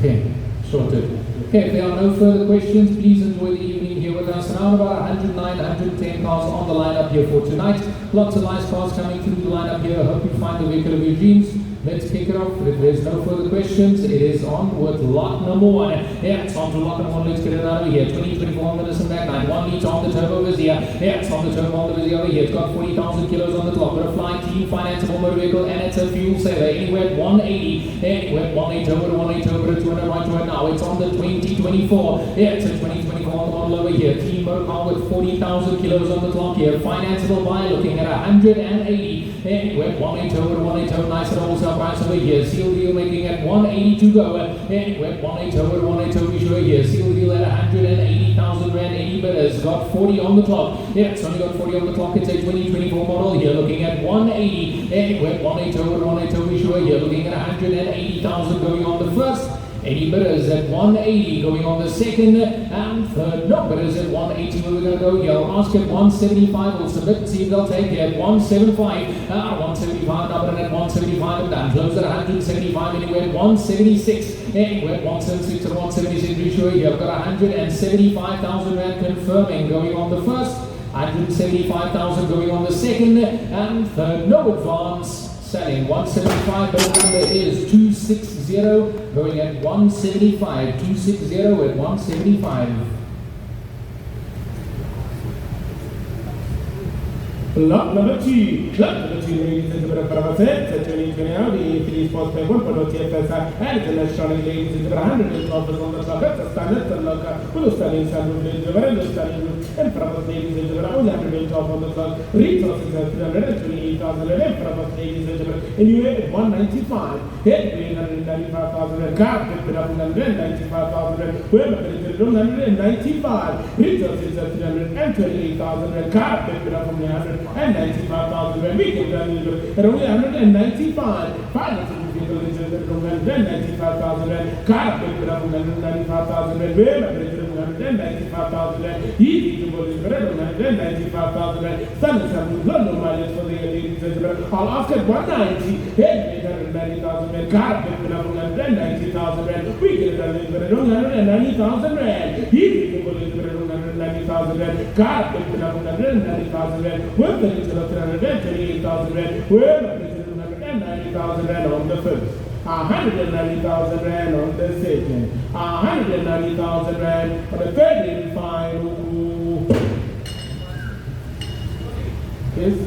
Okay, sorted. Okay, if there are no further questions, please enjoy the evening here with us. Around about 109, 110 cars on the lineup here for tonight. Lots of nice cars coming through the lineup here. I hope you find the vehicle of your dreams. Let's kick it off. If there's no further questions, it is on with lot number 1. Yeah, it's on to lot number 1. Let's get it out of here. 2024 Minnesota Magnite. 1 litre on the turbo Vizia. Yeah, it's on the turbo on the Vizia over here. It's got 40,000 kilos on the clock. Got a flying clean, financeable motor vehicle, and it's a fuel saver. Anywhere at 180. Anywhere 180 over to 180 over to 200 right to it now. It's on the 2024. Yeah, it's a 2024 on the model over here. Clean motor car with 40,000 kilos on the clock here. Financeable buy looking at 180. Anywhere 180 over to 180. Nice and wholesale price over here. Seal deal making at 180 to go. Anywhere 180 over to 180 we show here. Seal deal at 180,000 rand. 80 bidders. Got 40 on the clock. Yeah, it's only got 40 on the clock. It's a 2024 model here. Looking at 180. Anywhere 180 over to 180 we show here. Looking at 180,000 going on the first. 80 bidders at 180 going on the second and third. No bidders at 180 where we're going to go here. I'll ask at 175. We'll submit, see if they'll take it at 175. 175 number at 175 and done. Close at 175 anywhere at 176. Anywhere at 176 and 176 ratio here. I've got 175,000 rand confirming going on the first. 175,000 going on the second and third. No advance. Selling 175, bid number is 260, going at 175, 260 at 175. Lot number 2, ladies and gentlemen, from Mercedes, 2020 Audi Q3 Sports Polo TFS, and international ladies and gentlemen, 112 on the clock, that's a standard locker, full of stunning Sandton, very stunning, and from us, ladies and gentlemen, only 112 on the clock, retail is at 328,000, and from us, ladies and gentlemen, anyway at 195, head 395,000, car picked it up 195,000, well, 195, retail is at 328,000, car picked it up from 195,000 we get done at only 195. Finance vehicle is at 195,000 car picked it up from 195,000 well, 195,000 e-vehicle is at 195,000 sun and sun, no mileage for the ladies and gentlemen. I'll ask at 190, head 890,000 car picked it up from 190,000 we get it done at 190,000 e-vehicle is at 190,000 car picked it up from 190,000 with the return of 328,000 rand, well, 190,000 rand on the first, 190,000 rand on the second, 190,000 rand on the third and final. Yes?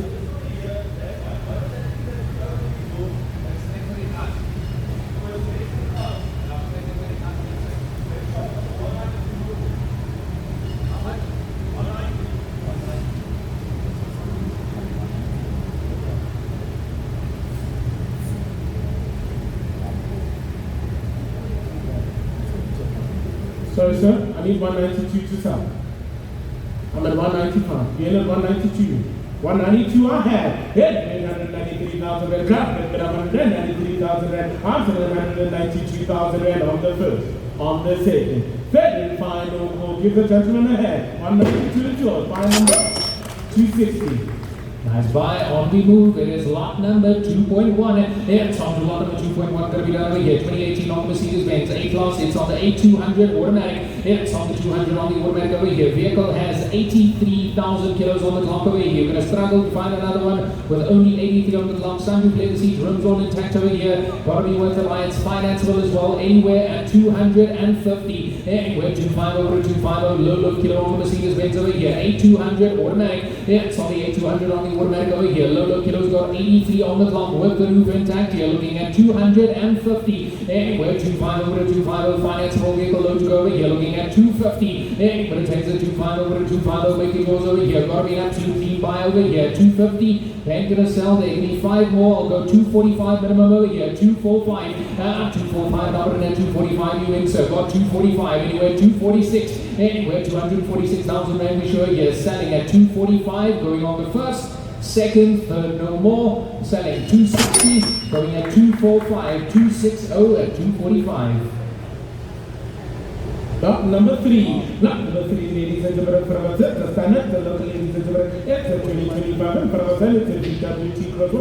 Sorry, sir, I need 192 to sell. I'm at 195. You're at 192. 192 I have. 893,000 rand. Car picked up 193,000 rand. I'm selling 192,000 rand on the first. On the second. Third and final call. Give the gentleman a hand. 192 to yours. Final number 260. Nice buy on the move. It is lot number 2.1. It's on to lot number 2.1. Going to be done over here. 2018 on the Mercedes-Benz A-class. It's on the A200 automatic. It's on the 200 on the automatic over here. Vehicle has 83,000 kilos on the clock over here. You're going to struggle to find another one with only 83 on the clock. Sunroof leather seats, rims all intact over here. Got to be worth the line. It's financeable as well. Anywhere at 250. Anywhere 250 over to 250. Low kilo on the Mercedes-Benz over here. A200 automatic. It's on the A200 on the automatic over here. Low kilos got 83 on the clock with the roof intact here. Looking at 250. Anywhere 250 over to 250. Financeable vehicle load to go over here. Looking at 250. But it takes a 250 over to 250. Making yours over here. Got to be an absolute clean buy over here. 250. Then gonna sell. They need 5 more. I'll go 245 minimum over here. 245. 245 number and then 245 you insert. Got 245. Anywhere 246. Anywhere 246,000 rand we show here. Selling at 245. Going on the first. Second, third, no more. Selling 260. Going at 245. 260 at 245. Lot number 3. Lot number 3, ladies and gentlemen, from us, the standard, the local ladies and gentlemen, it's a 2025, and from us, it's a VW T-Cross,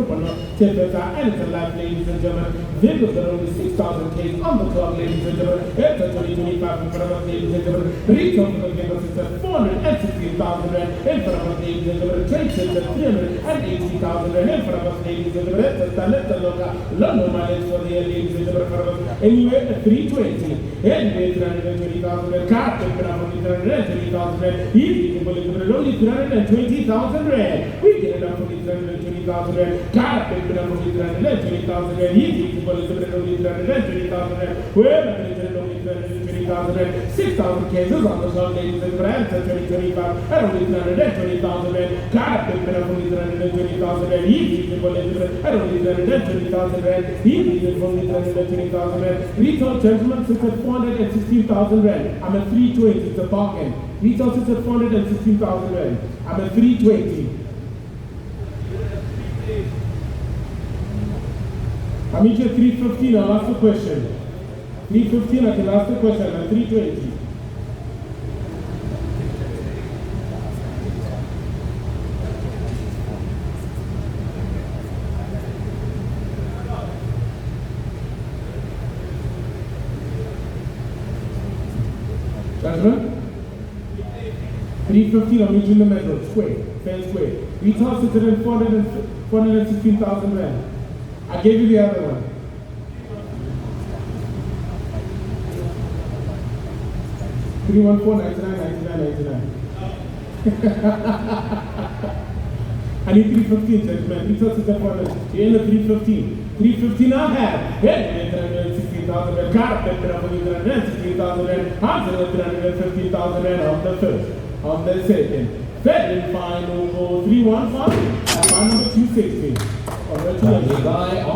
and it's a life, ladies and gentlemen. Vehicles are only 6,000 Ks on the clock, ladies and gentlemen. It's a 2025, and from us, ladies and gentlemen. Retail for the vehicles is at 416,000 rand, and from us, ladies and gentlemen. Trade sales at 380,000 rand, and from us, ladies and gentlemen. It's a standard, the local, London mileage for the year, ladies and gentlemen, from us. Anyway, at 320, anyway, 320,000 rand, car taken up only 320,000 rand, easy people only 320,000 rand, we get it up only 320,000 rand, car taken up only 320,000 rand, easy people only 320,000 rand, whoever only 320,000 rand, 6,000 cases on the clock, ladies and brands at 2025, and only 320,000 rand, car taken up only 320,000 rand, easy people only 320,000 rand, easy people only 320,000 rand, retail gentlemen sits at 416,000 rand. I'm at 320, it's a bargain. Retail sits at 416,000 rand. I'm at 320. I meet you at 315, I'll ask the question. 315, I can ask the question, I'm at 320. Gentlemen? 315, I'll meet you in the middle, square, fair square. Retail sits at 416,000 rand. I gave you the other one. 314, 99. I need 315, gentlemen. Retail sits at 400. You're in the 315. 315 I have. Hey, 316,000 rand. Car picked up only 316,000 rand. I'm selling 315,000 rand on the first. On the second. Third and final goal 315. And my number 260. On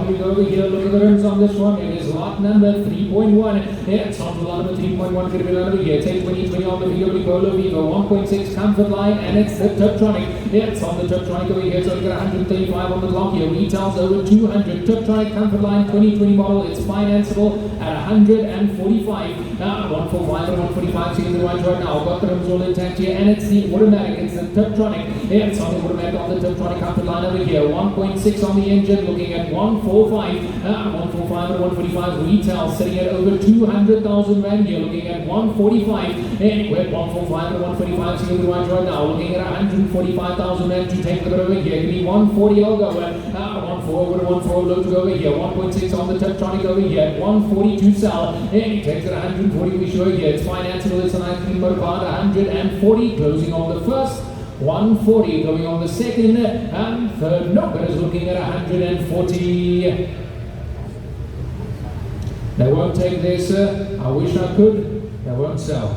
we go over here, look at the rims on this one. It is lot number 3.1. It's on the lot number 3.1. Going to be over here. Take 2020 on the VW Polo Vivo 1.6 comfort line, and it's the Tiptronic. It's on the Tiptronic over here. So we got 135 on the clock here. Retails over 200. Tiptronic comfort line 2020 model. It's financeable at 145. 145 and 145. So you can right now. Got the rims all intact here, and it's the automatic. It's the Tiptronic. It's on the automatic on the Tiptronic comfort line over here. 1.6 on the engine, looking at 145, 145 and 145 retail, sitting at over 200,000 rand here, looking at 145, anywhere 145 and 145, seeing the right now, looking at 145,000 rand to take the bit over here, give me 140 I'll go at, 140 low to go over here, 1.6 on the Tiptronic over here, 140 to sell, and he takes it 140 we show here, it's financeable, it's a nice clean motor car, 140, closing on the first, 140 going on the second, and third number is looking at 140. They won't take this, I wish I could, they won't sell.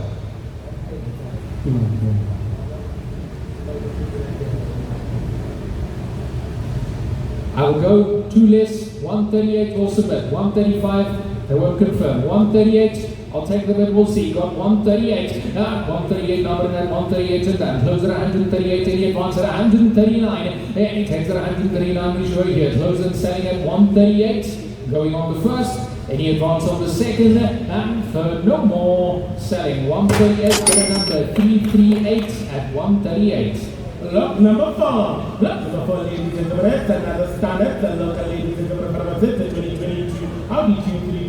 I will go 2 less, 138 will submit, 135, they won't confirm, 138. I'll take the bid, we'll see. Got 138. 138 number and 138 and that. Close at 138, and he advances at 139. And he takes it at 139, we show here. Close and selling at 138. Going on the first. And he advances on the second. And third, no more. Selling 138, bid number 338 at 138. Lot number 4. Lot number 4, ladies and gentlemen. That's another standard. The local ladies and gentlemen from the 2022 Audi Q3.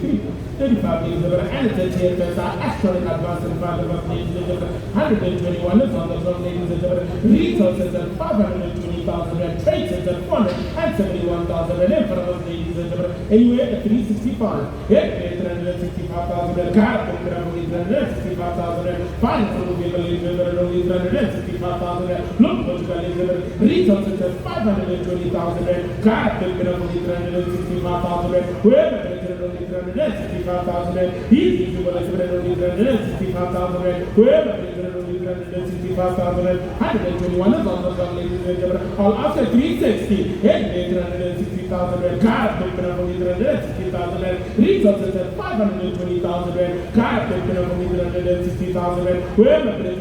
35 years ago, and it's a TFS, astronomic advanced in front of us, ladies and gentlemen. 121 is on the clock, ladies and gentlemen. Retail sits at 520,000 rand, trade sits at 471,000 rand, in front of us, ladies and gentlemen. Anyway, at 365. Yeah, 365,000 rand, car picked up only 365,000 rand, fine for the vehicle, ladies and gentlemen, only 365,000 rand. Look what you got, ladies and gentlemen. Retail sits at 520,000 rand, car picked up only 365,000 rand, whoever only 365,000 rand, easy people like only 365,000 rand, whoever only 365,000 rand, 121 is on the clock, ladies and gentlemen. All after 360, 360,000 rand, car picked up only 360,000 rand, retail sits at 520,000 rand, car picked up only 360,000 rand, whoever only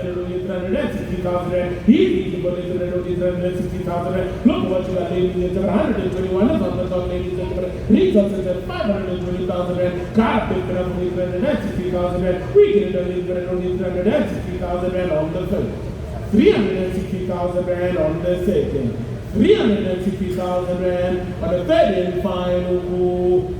360,000 rand, easy people like only 360,000 rand. Look what you got, ladies and gentlemen. 121 is on the clock, ladies and gentlemen. Retail sits at 520,000 220,000 rand. Car picked it up only 360,000 rand. We get it only 360,000 rand on the first. 360,000 rand on the second. 360,000 rand on the third and final.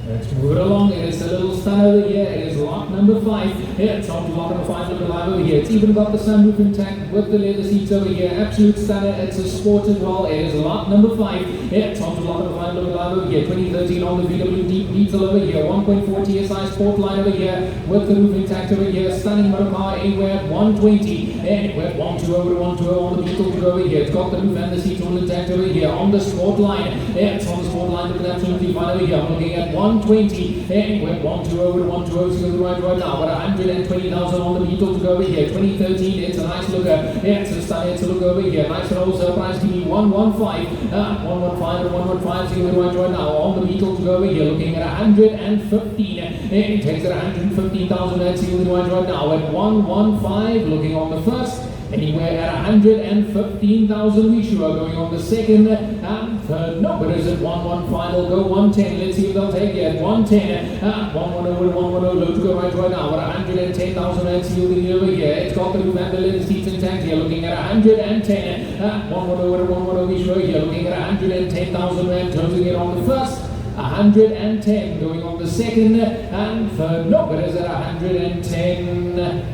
Let's move it along. It's a little sun over here. It is lot number 5. It's on to lot number 5. Look alive over here. It's even got the sunroof intact with the leather seats over here. Absolute stunner. It's a sport as well. It is lot number 5. It's on to lot number 5. Look alive over here. 2013 on the VW Beetle over here. 1.4 TSI sport line over here with the roof intact over here. Stunning motor car anywhere at 120. Anywhere at 120 over to 120 on the Beetle to go over here. It's got the roof and the seats all intact over here on the sport line. It's on the sport line. Looking absolutely fine over here. I'm looking at 120, and we're 120 over to 120, so the right now, but 120,000 on the Beetle to go over here. 2013, it's a nice looker, it's a stunner, it's a look over here. Nice and old surprise to me, 115, 115 to 115, so the right now on the Beetle to go over here, looking at 115, and it takes it 115,000, and see the right now at 115, looking on the first. Anywhere at 115,000 we sure going on the second and third. No, but is it 1-1 final? Go 110. Let's see if they'll take it. 110. 1-1 over 1-1 low to go right now. At 110,000 and see over here. It's got the roof and the leather seats intact here. Looking at 110. 1-1 over 1-1 we sure here. Looking at 110,000 and closing it on the first. 110 going on the second and third. No, but is it 110?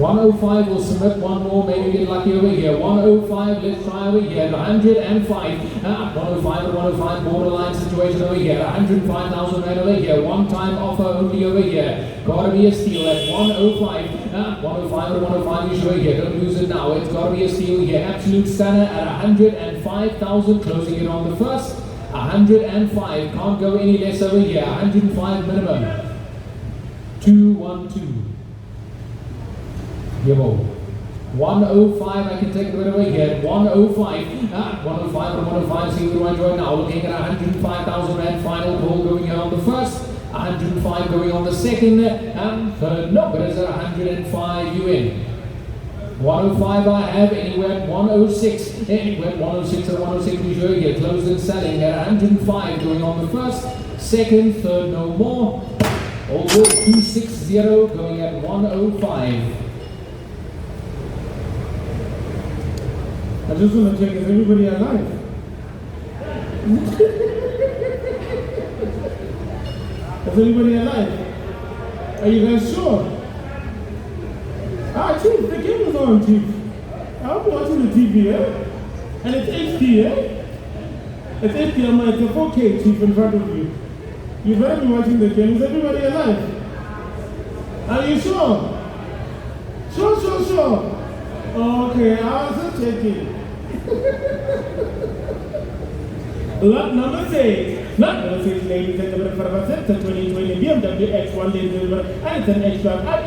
105 will submit one more, maybe get lucky over here. 105, let's try over here. 105. 105 and 105, borderline situation over here. 105,000 rand over here. One time offer only over here. Gotta be a steal at 105. 105 and 105 is over here. Don't lose it now. It's gotta be a steal here. Absolute stunner at 105,000, closing it on the first. 105, can't go any less over here. 105 minimum. 212. Yabo. 105, I can take it right away here. 105. 105 and 105, see what do I now? Looking at 105,000 rand final call going here on the first. 105 going on the second. And third, no, but it's at 105 UN. 105 I have, anywhere at 106. Anywhere at 106 or 106 we sure here. Closed and selling at 105 going on the first. Second, third, no more. All good, 260 going at 105. I just want to check, is everybody alive? Is anybody alive? Are you guys sure? Chief, the game is on, Chief. I'm watching the TV, eh? And it's HD, eh? It's HD, it's a 4K, Chief, in front of you. You better be watching the game. Is everybody alive? Are you sure? Sure. Okay, I was just checking. Lot number 6. Lot number 6, ladies and gentlemen, for about 2020 BMW X1, ladies and gentlemen, and it's an X-Drive i8,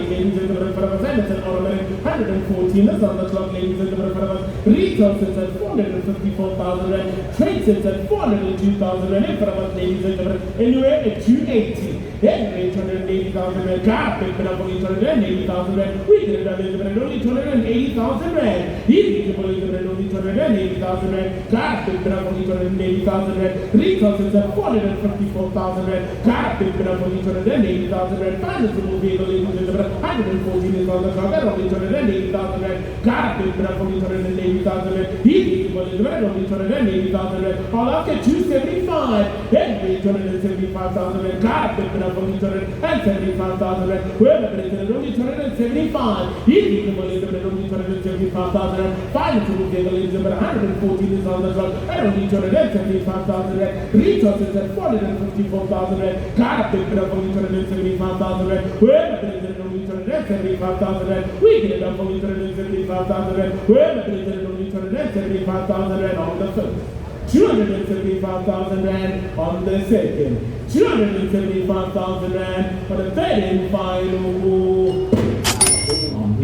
ladies and gentlemen, for about it's an automatic 114. That's on the clock, ladies and gentlemen, for about retail sits at 454,000 rand, trade sits at 402,000 rand, and for about, ladies and gentlemen, anywhere at 280. Then 880,000 rand, car picked it up for 880,000 rand, we did it up, ladies and gentlemen, only 280,000 rand. Easy to believe that only 280,000 rand, car picked it up for 280,000 rand, retail sits at 454,000 rand, car picked it up for 280,000 rand, financeable vehicle, ladies and gentlemen, 114 is on the clock, at only 280,000 rand, car picked it up for 280,000 rand, easy to believe that only 280,000 rand, all after 275, then 275,000 rand, car picked it up for 275,000 rand, whoever it only 275, easy to believe that only 275,000 rand, financeable vehicle, ladies and gentlemen, 114 is on the clock, at only 275,000 rand, retail sits at 454,000 rand, car picked it up for 275,000 rand, whoever it is only 275,000 rand, we get it up for 275,000 rand, whoever it is only 275,000 rand on the first. 275,000 rand on the second, 275,000 rand for the third and final.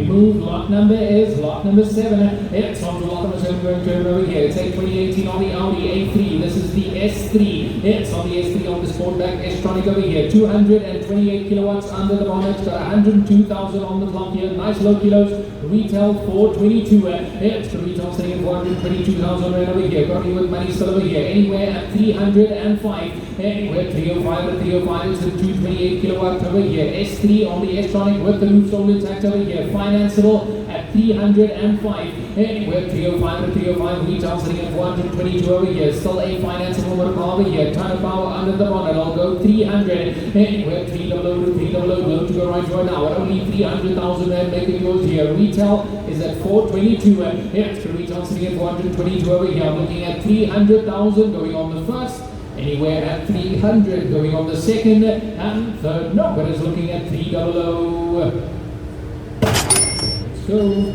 move. Lot number is lot number 7. It's on to lot number 7 going to over here. It's a 2018 on the Audi A3. This is the S3. It's on the S3 on the Sportback S-Tronic over here. 228 kilowatts under the bonnet. Got 102,000 on the clock here. Nice low kilos. Retail 422. It's the retail sitting at 422,000 right over here. Got me with money still over here. Anywhere at 305. Anywhere 305 at 305. It's the 228 kilowatts over here. S3 on the S-Tronic with the roof sold intact over here. Financeable at 305. Anywhere 305 at 305. Retail sitting at 422 over here. Still a financeable motor car over here. Ton of power under the bonnet. I'll go 300. Anywhere 300 to 300. Low to go right now. At only 300,000 and make it yours here. Retail is at 422. Extra retail sitting at 422 over here. I'm looking at 300,000 going on the first. Anywhere at 300 going on the second and third. No, but it's looking at 300. Let's go.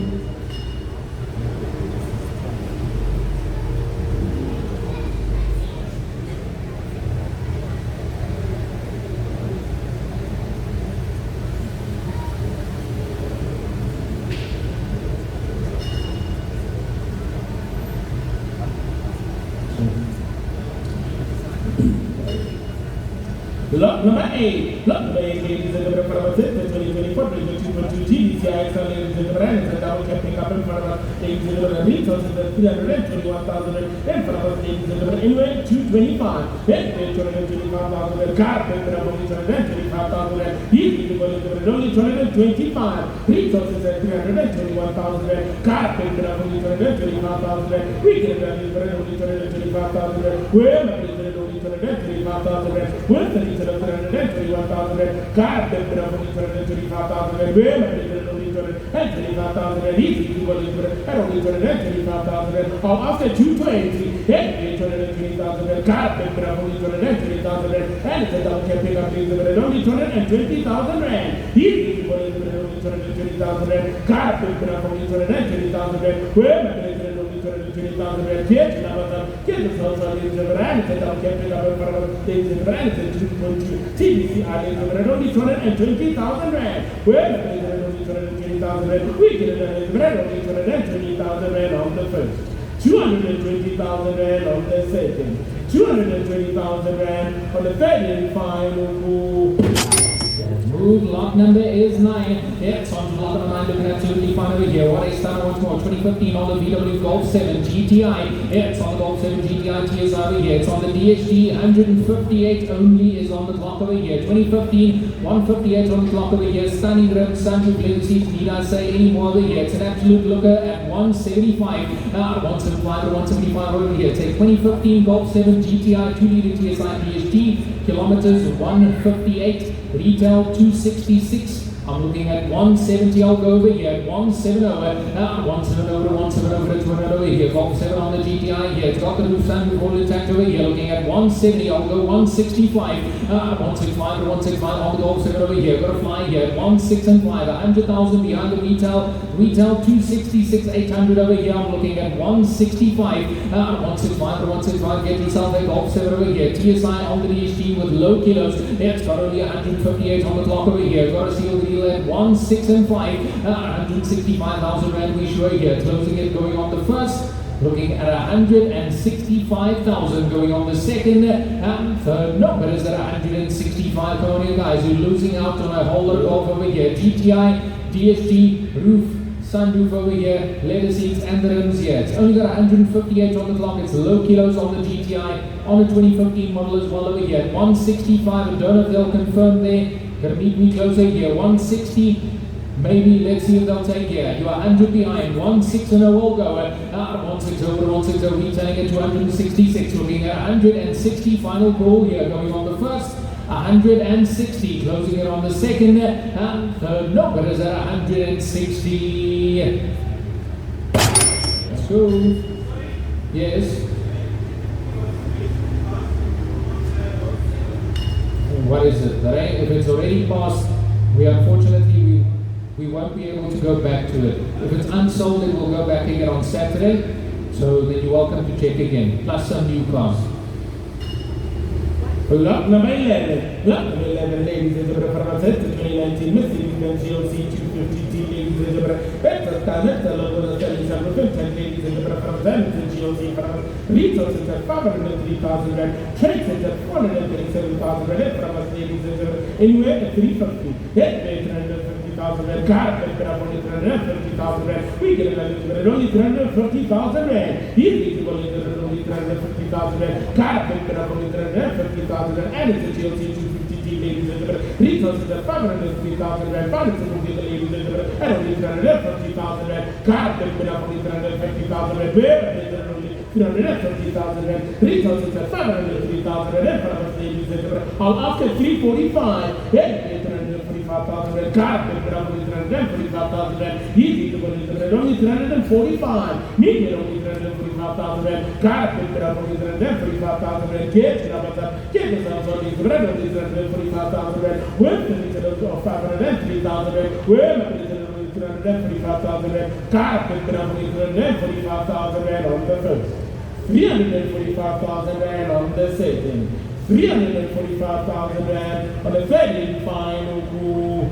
Lot number 8. Lot number 8, ladies and gentlemen, for our 2024 2022 GTI, ladies and gentlemen, and double capping up in front of us, ladies and gentlemen, retail is at 321,000, and for us, ladies and gentlemen, anyway, 225, and 225,000, car, and 225,000, easy to only 225, retail is at 321,000, car, and 225,000, we can only 225,000, wherever it is only 225,000, with the 321,000, car temperature only 225,000, where only 225,000, easy to only 225,000, or after 220, 220,000, car temperature only 220,000, and it's a double capping up only 220,000 rand, easy to only 220,000, car temperature only 220,000, where 20,000 rand, get the first one is the brand, and I'll get it up in front of the brand, and 2.2 TBC are only 220,000 rand. Where the only 220,000 rand, we get it only 220,000 rand on the first, 220,000 rand on the second, 220,000 rand on the third and final. Move. Lot number is 9. It's on to lot number 9. Looking absolutely fine over here. What a stunner once more. 2015 on the VW Golf 7 GTI. It's on the Golf 7 GTI TS over here. It's on the DSG. 158 only is on the clock over here. 2015, 158 on the clock over here. Stunning rim, sunroof leather seats. Need I say any more over here? It's an absolute looker at 175. 175 to 175 over here. It's a 2015 Golf 7 GTI 2-liter TSI DSG. Kilometers 158. Retail 266. I'm looking at 170. I'll go over here at 170. 170 to 170 to 200 over here. Golf 7 on the GTI here. It's got the roof stand all intact over here. Looking at 170. I'll go 165. 165 to 165 on the Golf 7 over here. Got to fly here at 165. 100,000 behind the retail. Retail 266. 800 over here. I'm looking at 165. 165 to 165. Get yourself a Golf 7 over here. TSI on the DSG with low kilos. It's got only 158 on the clock over here. Got to seal the at 165, 165,000 rand we show here. Closing it going on the first. Looking at 165,000 going on the second and third. No, but it's at 165. Come on here, guys. You're losing out on a whole lot of golf over here. GTI, DSG, roof, sunroof over here, leather seats and the rims here. It's only got 158 on the clock. It's low kilos on the GTI on the 2015 model as well over here. At 165. I don't know if they'll confirm there. Gonna meet me closer here. 160. Maybe let's see if they'll take here. You are 100 behind. 160 will go. 160 over 160. Retailing at 266. Looking at 160. Final call here. Going on the first. 160. Closing it on the second and third. No, but it's at 160. Let's go. Yes. What is it? If it's already passed, unfortunately we won't be able to go back to it. If it's unsold, then we'll go back again on Saturday. So then you're welcome to check again. Plus some new cars. Lot number 11. Lot number 11, ladies and gentlemen, for our 2019 Mercedes-Benz GLC 2 250T, ladies and gentlemen. That's a talent, the logo of the 10, ladies and gentlemen, from Sandton, GOC, retail is at 503,000 rand, trade is at 437,000 rand, from us, ladies and gentlemen, anywhere at 350, head 350,000 rand, car at only 350,000 rand, we get it only 350,000 rand, easy to only 350,000 rand, car at only 350,000 rand, and it's a GOC 250T, ladies and gentlemen, retail is at 503,000 rand, finance is only, ladies and gentlemen, and only 350,000 rand, car at only 350,000 rand, where 350,000 rand, retail is at 503,000 rand, for us, ladies and gentlemen, I'll after 345, hey, 345,000 rand, car at only 345,000 rand, easy to only 345, medium only 345,000 rand, car at only 345,000 rand, get us out on these red only 345,000 rand, with the retail of 503,000 rand, where 345,000 rand, car at only 345,000 rand on the first, 345,000 rand on the second, 345,000 rand on the third and final move.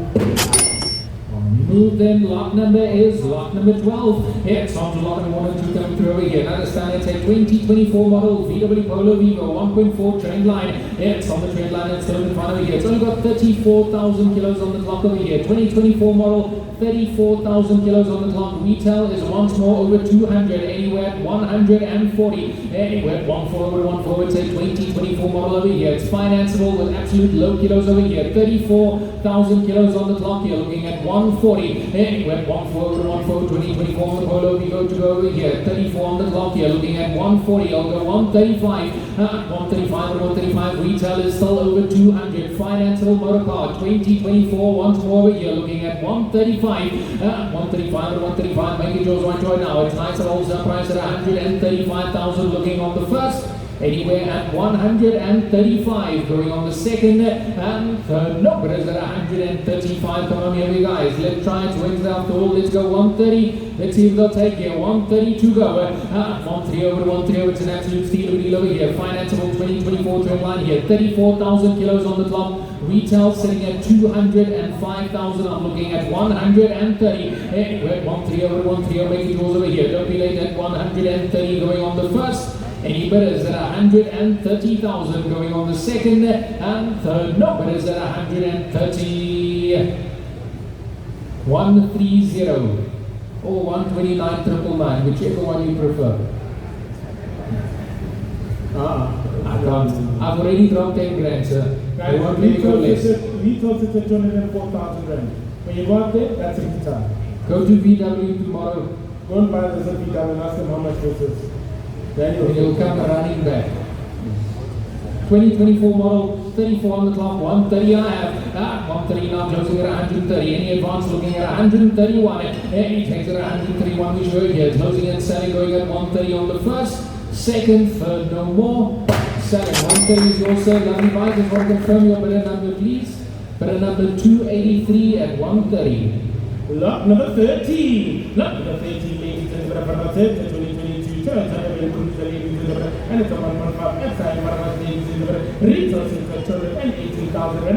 Move then, lot number is lot number 12. Here, it's on to lot number 1 and 2 coming through over here. Another standard, it's a 2024 model VW Polo Vivo 1.4 trend line. Here, it's on the trend line, it's still in front over here. It's only got 34,000 kilos on the clock over here. 2024 model, 34,000 kilos on the clock. Retail is once more over 200, anywhere at 140. Anywhere at 140 over 140, it's a 2024 model over here. It's financeable with absolute low kilos over here. 34,000 kilos on the clock here, looking at 140. Anywhere 140 to 140, 2024 on the Polo Vivo to go over here. 34 on the clock here, looking at 140. I'll go 135. 135 to 135. Retail is still over 200. Financeable motor car. 2024 once more over here, looking at 135. 135 to 135. Making yours right now. It's nice and old price at 135,000. Looking on the first. Anywhere at 135, going on the second and third. No, but it's at 135. Come on here, you guys. Let's try it. Wednesday after all. Let's go 130. Let's see if they'll take here. 130 to go. 130 over to 130 over. It's an absolute steal deal over here. Financeable 2024 trend line here. 34,000 kilos on the clock. Retail sitting at 205,000. I'm looking at 130. Anywhere 130 over to 130. Making yours over here. Don't be late at 130 going on the first. Any bidders at 130,000 going on the second and third. No bidders at 130. 130 or 129,999, whichever one you prefer. I can't. I've already dropped 10 grand, sir. I won't let you go less. Retail sits at 204,000 rand. When you go out there, that's it time. Go to VW tomorrow. Go and buy the VW and ask them how much this is. Then you'll come running back. 2024 model, 34 on the clock, 130 I have. 130 now, closing at 130. Any advance looking at 131. Any takes at 131, we show here. Closing and selling, going at 130 on the first, second, third, no more. Selling, 130 is yours, sir. Lovely buy. Just want to confirm your bidder number, please. Bidder number 283 at 130. Lot number 13. Lot number 13, ladies and gentlemen, 2022 turns and it's a 1.5 SI, ladies and gentlemen. Retail sits at 280,000 and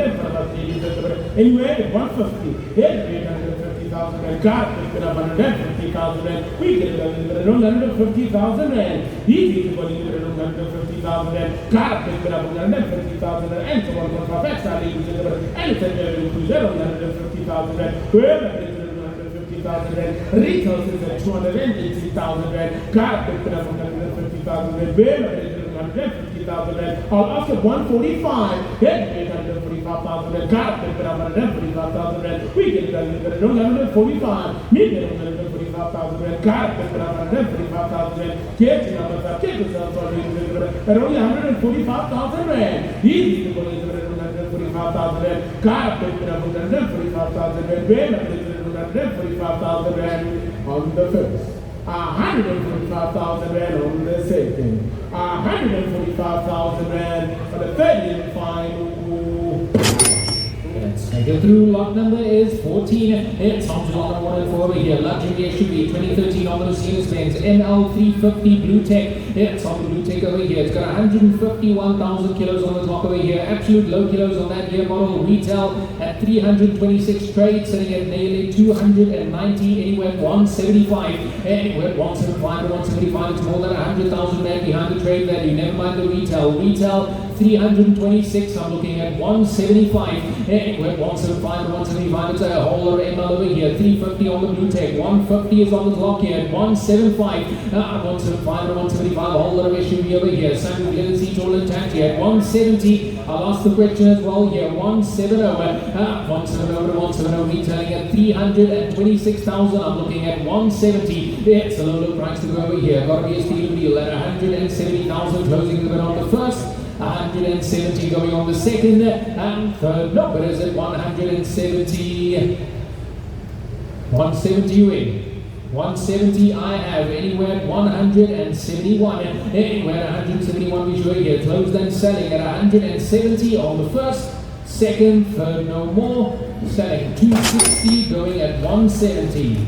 ladies and gentlemen. Anywhere at 150. Here, 850,000 and car is 150,000 and we get it 150,000 and easy to go in 150,000 and car is 150,000 and so 1.5 SI, ladies and gentlemen. And it's a 150,000 and whoever retail is at 280,000 rand, car picked up 150,000 rand, where 150,000 rand, all after 145, then 845,000 rand, car picked up 145,000 rand, we get 145, medium 145,000 rand, car picked up 145,000 rand, get yourself at only 145,000 rand, easy to go into 145,000 rand, car picked up 145,000 rand, where 145,000 rand on the first, 145,000 rand on the second, 145,000 rand on the third and final. Take it through. Lot number is 14. It's on to lot number 104 over here. Luxury SUV 2013 on the Mercedes-Benz ML 350 Blue Tech. It's on the Blue Tech over here. It's got 151,000 kilos on the top over here. Absolute low kilos on that year model. Retail at 326 trade, sitting at nearly 290, anywhere at 175. Anywhere at 175 to 175. It's more than 100,000 rand behind the trade value. Never mind the retail. Retail 326, I'm looking at 175. Anywhere at 175 to 175. It's a whole lot of ML over here. 350 on the Blue Tech. 150 is on the clock here at 175. 175 to 175. A whole lot of SUV over here. Sandton leather seat all intact here at 170. I'll ask the question as well here. 170. 170 to 170. Retailing at 326,000. I'm looking at 170. It's a low price to go over here. Got to be a steal deal at 170,000. Closing the bid on the first. 170 going on the second and third. No, but is it 170? 170 you in. 170 I have. Anywhere at 171. Anywhere at 171 we show here. Closed and selling at 170 on the first, second, third, no more. Selling 260 going at 170.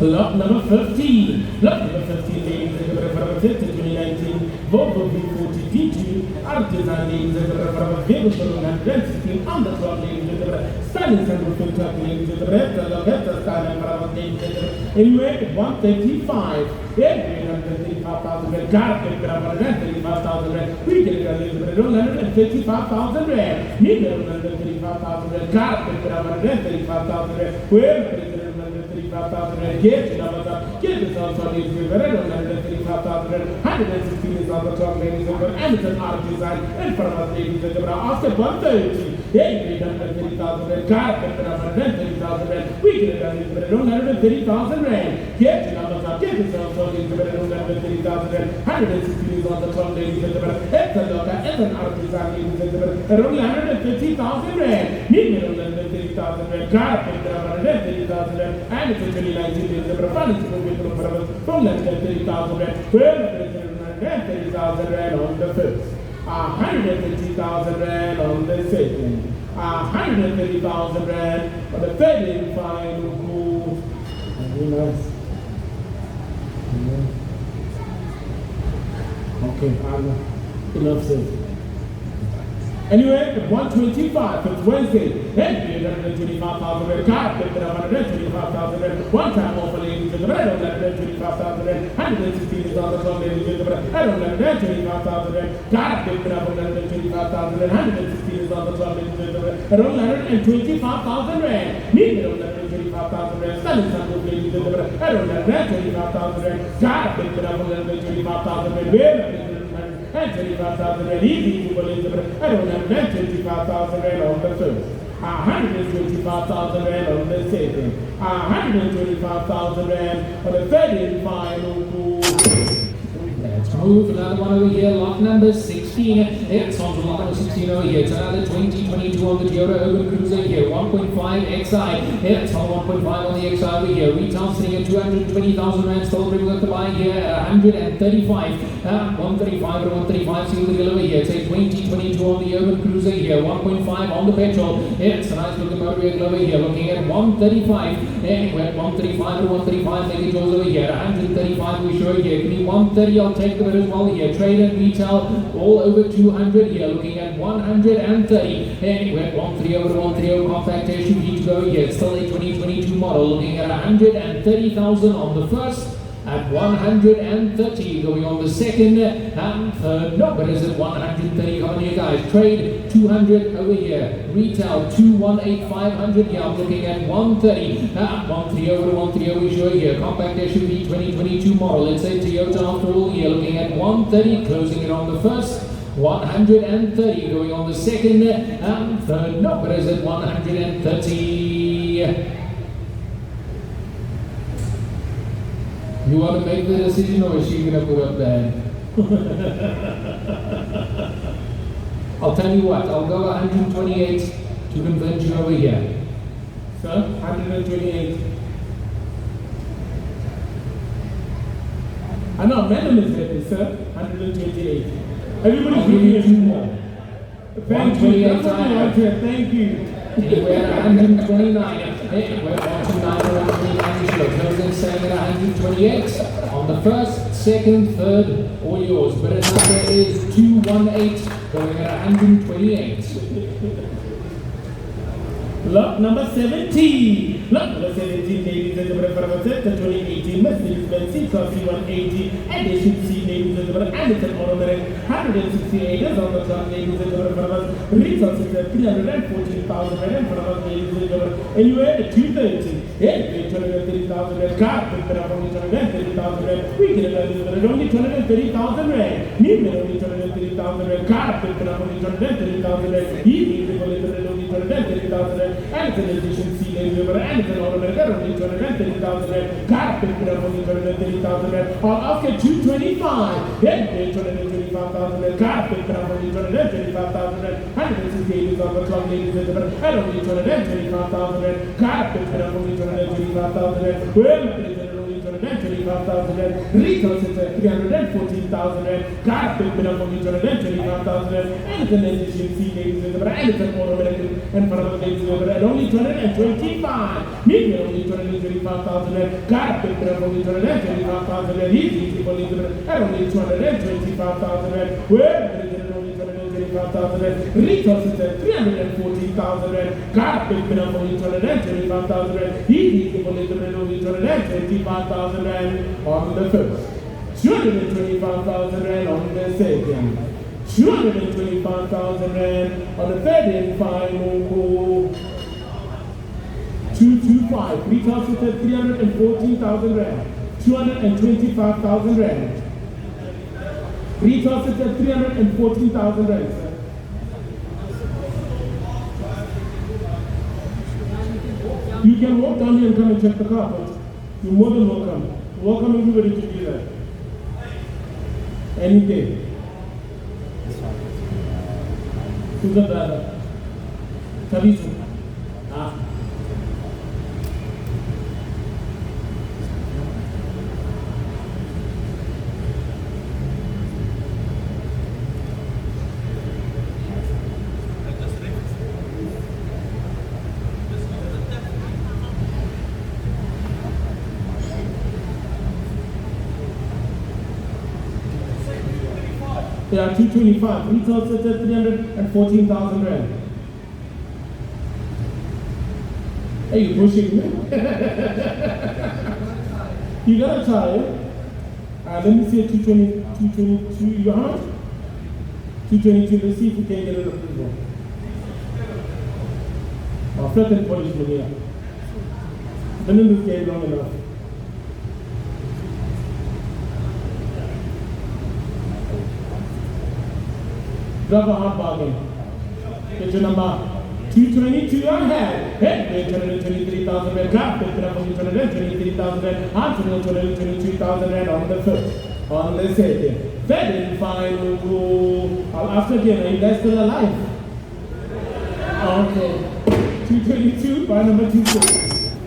Lot number 15. Lot number 15, ladies and gentlemen, 2019 Volvo V40 D2 Artisan, ladies and gentlemen, Polo and 16 on the clock, ladies and gentlemen. Styling center filter, ladies and gentlemen. Better styling, ladies and gentlemen. Anyway, 135. 135,000 rand. Garden, 135,000 rand. We get it, 135,000 rand. Neither 135,000 rand. Garden, 135,000 rand. Where 35,000 rand. Get this also needs to be very 135,000 rand. 116 is on the top, ladies and gentlemen. Amazon art design in front of us, ladies and gentlemen. After 130, 130,000 rand. Carpet, 130,000 rand. We get it, 130,000 rand. Get this also needs to be 130,000 rand. 116 is on the top, ladies and gentlemen. It's a look at Amazon art design, ladies and gentlemen. Around 150,000 rand. Need 130,000 rand. Carpet, 130,000 rand. And it's a 2019 days of performance from 130,000 rand. 130,000 rand on the first. 150,000 rand on the second. 130,000 rand on the third and final move. Very nice. Okay, enough said. Anyway, 125 for Wednesday. Then 125,000 rand. Carpet, 125,000 rand. One time offer, ladies and gentlemen. 125,000 rand. 116 is on the top, ladies and gentlemen. 125,000 rand. Carpet, 125,000 rand. 116 is on the top, ladies and gentlemen. 125,000 rand. Need 125,000 rand. Selling some ladies and gentlemen. 125,000 rand. Carpet, 125,000 rand. And 25,000 rand easy to believe it. I don't have 25,000 rand on the first. 125,000 rand on the second. 125,000 rand on the third and final move. Let's move another one over here. Lot number 16. It's on to lot number 16 over here. It's another 2022 on the Toyota Urban Cruiser here. 1.5 XI. It's on 1.5 on the XI over here. Retail sitting at 220,000 rand. Still bringing up the buy here at 135. 135 to 135. See the deal over here. It's a 2022 on the Urban Cruiser here. 1.5 on the petrol. It's a nice looking motor vehicle over here. Looking at 135. Anywhere at 135 to 135. Make it yours over here. 135 we show here. Give me 130. I'll take the bid as well here. Trade and retail all over 200 here. Looking at 130. Anywhere at 130 to 130. Compact SUV to go here. Still a 2022 model. Looking at 130,000 on the first. At 130 going on the second and third. No, but is it 130? Come on here guys. Trade 200 over here. Retail 218 500 here. I'm looking at 130. 130 over to 130 we show here. Compact SUV 2022 model. It's a Toyota after all here. Looking at 130. Closing it on the first. 130 going on the second and third. No, but is it 130? You want to make the decision or is she going to put up the hand? I'll tell you what, I'll go 128 to convince you over here. Sir, 128. I know, madam is happy, sir. 128. Everybody's I'll give you two more. Thank you. 128 tire. Thank you. Anywhere at 129. We're 129 show. Closing saying at 128. On the first, second, third, all yours. But number is 218, going at 128. Lot number 17. Lot number 17, ladies and gentlemen, for the 2018 Mercedes-Benz C-Class C180. And they should see, ladies and gentlemen, Anderson Automatic 168 is on the clock, ladies and gentlemen, for us. Results is at 314,000 and for us, ladies and gentlemen. And you had a 230. Hey, 230,000 rand. Car picked up only 230,000 rand. We get it only 230,000 rand. New only 230,000 rand. Car picked up only 230,000 rand. He needs to only 230,000 rand. And it's an addition C, ladies and gentlemen. And it's an automatic only 230,000 rand. Car picked up only 230,000 rand. Or after 225. Hey, 225,000 rand. Car picked up only 225,000 rand. 168 is on the clock, ladies and gentlemen. And only 225,000 rand. Car picked up only 225,000 rand. Well, only 225,000 rand. Retails is at 314,000 rand. Car picked up only 225,000 rand. And it's an addition C, ladies and gentlemen. And it's an automatic and for our ladies and gentlemen. And only 225. Maybe only 225,000 rand. Car picked up only 225,000 rand. Easy for ladies and gentlemen. And only 225,000 rand. Well, only 225,000 rand. Retails is at 314,000 rand. Car picked up only 225,000 rand. Easy for ladies and gentlemen. Only 225,000 rand on the first. 225,000 rand on the second. 225,000 rand on the third and final call. 225. Retail is at 314,000 rand. 225,000 rand. Retail is at 314,000 rand, sir. You can walk down here and come and check the car, but you're more than welcome. Welcome everybody to do that. Any day. Who's the brother? Tabisu. Ah. Yeah, 225. Retail sits at 314,000 rand. Hey, you pushing me? You gotta try it. Let me see a 222. You how much? 222. Let's see if we can get an approval. Flat and polish me here. Been in this game long enough. Drop a hard bargain. Get your number 222 on hand. Hey, 223,000 rand. Grab it up on 223,000 rand. I'm 222,000 rand on the first. On the second. Third and final goal. I'll ask again, are you guys still alive? Okay. 222 by number 2.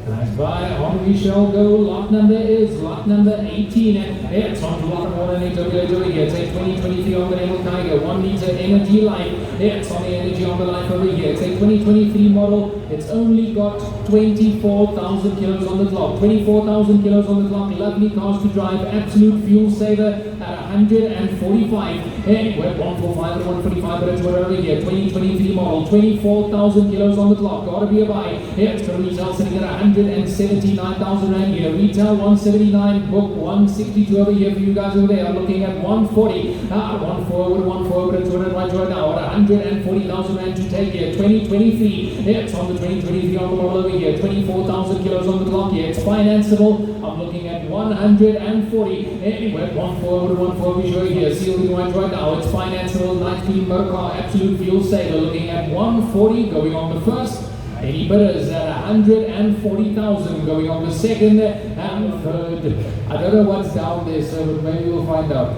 Nice buy. On we shall go. Lot number is lot number 18. And it's on to lot number 1 and over here. It's a 2023 on the Renault Kiger. 1 liter energy life. It's on the energy on the life over here. It's a 2023 model. It's only got 24,000 kilos on the clock. 24,000 kilos on the clock. Lovely cars to drive. Absolute fuel saver at 145. Hey, we're 145 and 145, but it's over here. 2023 model. 24,000 kilos on the clock. Gotta be a buy. It's going to retail sitting at 179,000 rand here. Retail 179, book 162 over here for you guys over there. I'm looking at 140. 140, but it's right now at 140,000 rand to take here. 2023. It's on the 2023 on the model over here. 24,000 kilos on the clock here. It's financeable. I'm looking at 140. Anyway, 140 we show here. Sealed in white right now. It's financeable. Nice clean motor car. Absolute fuel saver. Looking at 140 going on the first. Any bidders at 140,000 going on the second and third. I don't know what's down there, sir, but maybe we'll find out.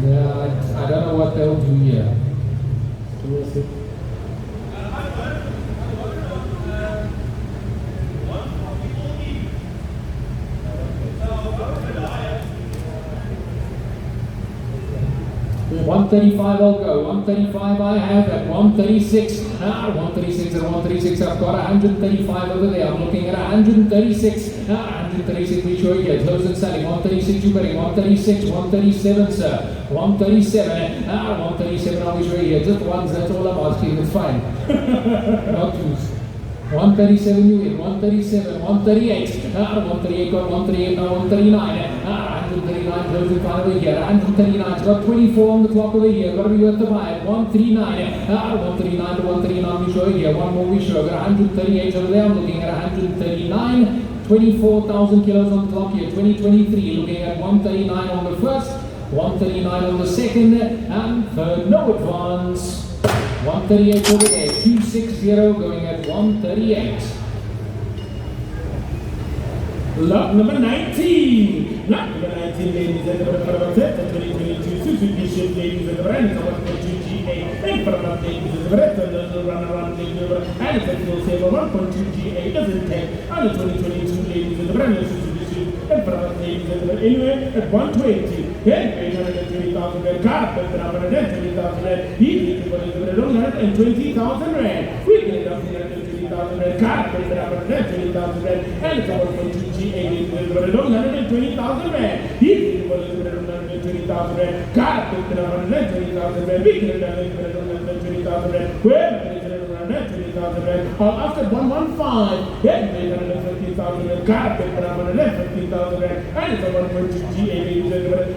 Yeah, I don't know what they'll do here. 135 I'll go. 135 I have at 136. 136 and 136. I've got 135 over there. I'm looking at 136. 136 we show here. Close and selling. 136 you betting. 136. 137 sir. 137. 137 are we show here. Just ones. That's all I'm asking. It's fine. Not twos. 137 you win. 137. 138. 138 got 138 now 139. 139 closing fine over here. 139. It's got 24 on the clock over here. Got to be worth the buy. 139. 139 to 139 we show here. One more we show. Got 138 over there. I'm looking at 139. 24,000 kilos on the clock here. 2023 looking at 139 on the first. 139 on the second. And third no advance. 138 over there. 260 going at 138. Lot number 19. Lot number 19, ladies and gentlemen, for the 2022 Suzuki Shift, ladies and gentlemen, it's a 1.2 GA. And for the ladies and gentlemen, the runaround, ladies and gentlemen, and it's a fuel saver 1.2 GA doesn't take on the 2022, ladies and gentlemen, Suzuki Shift. And for the ladies and gentlemen, anyway, at 120. Then 820,000 rand, car up at 120,000 rand, easy to put it 120,000 rand. We get it up to 120,000 rand, car up at 120,000 rand, and it's a 1.2 GA, but 120,000 rand. Easy to put it 120,000 rand, car up at 120,000 rand, we get it up to 120,000 rand. Where is it 120,000 rand? After 115, then 850,000 rand, car up at 150,000 rand, and it's a 1.2 GA,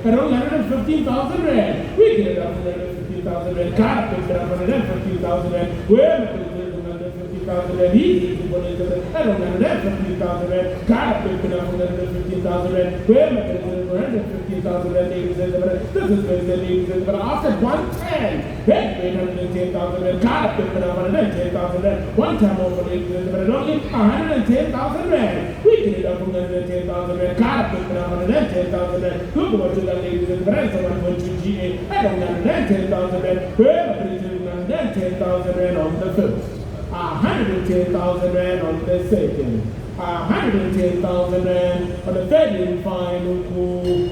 around 115,000 rand. We get it up to 150,000 rand. Car up at 150,000 rand. Where is it 150,000 rand? Easy to put it around 150,000 rand. Car up at 150,000 rand. Where is it 150,000 rand? Ladies and gentlemen, this is where the ladies and gentlemen, after 110, then 810,000 rand. Car up at 110,000 rand. One time over, ladies and gentlemen, only 110,000 rand. We get it up to 110,000 rand. Car up at 110,000 rand. Look what you got, ladies and gentlemen, it's a 1.2 GA. I don't 110,000 rand. Where is it 110,000 rand on the first? 110,000 rand on the second. 110,000 rand on the third and final call.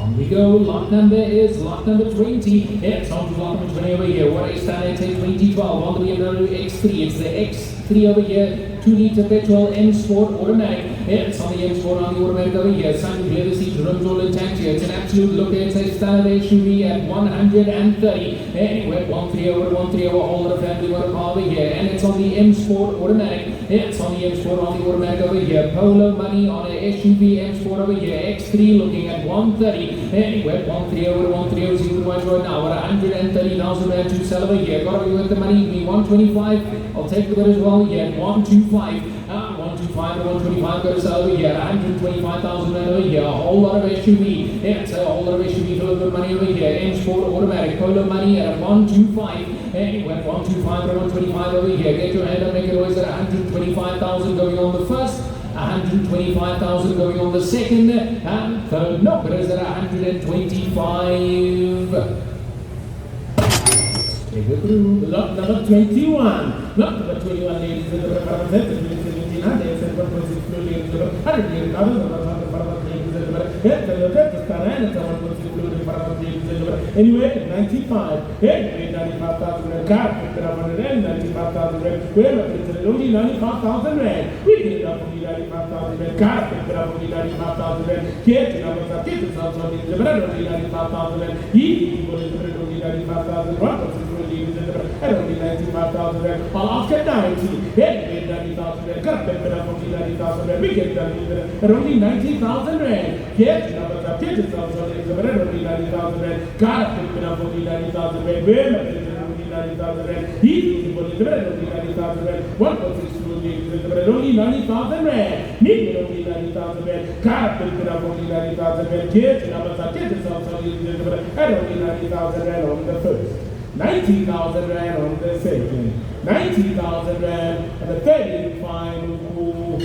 On we go. Lot number is lot number 20. It's on to lot number 20 over here. What is standard 2012 on the BMW X3. It's the X3 over here. 2-liter petrol M Sport automatic. It's on the M Sport on the automatic over here. Sun leather seats, rims all intact here. It's an absolute look. It's a standard SUV at 130. Anyway, 130 over 130 over all of the family motor car over here. And it's on the M Sport automatic. It's on the M Sport on the automatic over here. Polo money on a SUV M Sport over here. X3 looking at 130. Anyway, 130 over 130 is even right now. At 130,000 rand to sell over here. Got to be with the money. Me 125. I'll take the bid as well. Yeah, 125. 125 to 125 got to sell over here. 125,000 rand over here. A whole lot of SUV. Yeah, it's a whole lot of SUV for a good money over here. M Sport automatic. Polo money at 125. Anyway, 125 to 125 over here. Get your hand up, make it always at 125,000 going on the first. 125,000 going on the second, and third, no, but is at 125. Take it through. Lot number 21. Lot number 21, ladies and gentlemen, for the 17, and they said 1.6 ladies and gentlemen, 100 ladies and gentlemen, here's the look at the star and it's a 1.6 ladies and gentlemen. Anyway, 95, 95,000 rand, car, 95,000 rand, where it's only 95,000 rand. We get it up from 95,000 rand, car, pick it up from 95,000 rand, get it up from 95,000 rand, easy people is only 95,000 rand, and only 95,000 rand, all after 90, 90,000 rand, car, pick it up from 90,000 rand, we get it up at only 90,000 rand, get it up from 90,000 rand, car, pick it up from 90,000 rand, where 90,000 rand, easy people is only 90,000 rand, 1.6 but only 90,000 rand. Need only 90,000 rand. Car pick it up only 90,000 rand. Kids, numbers are kids, and only 90,000 rand on the first. 90,000 rand on the second. 90,000 rand on the third and final call.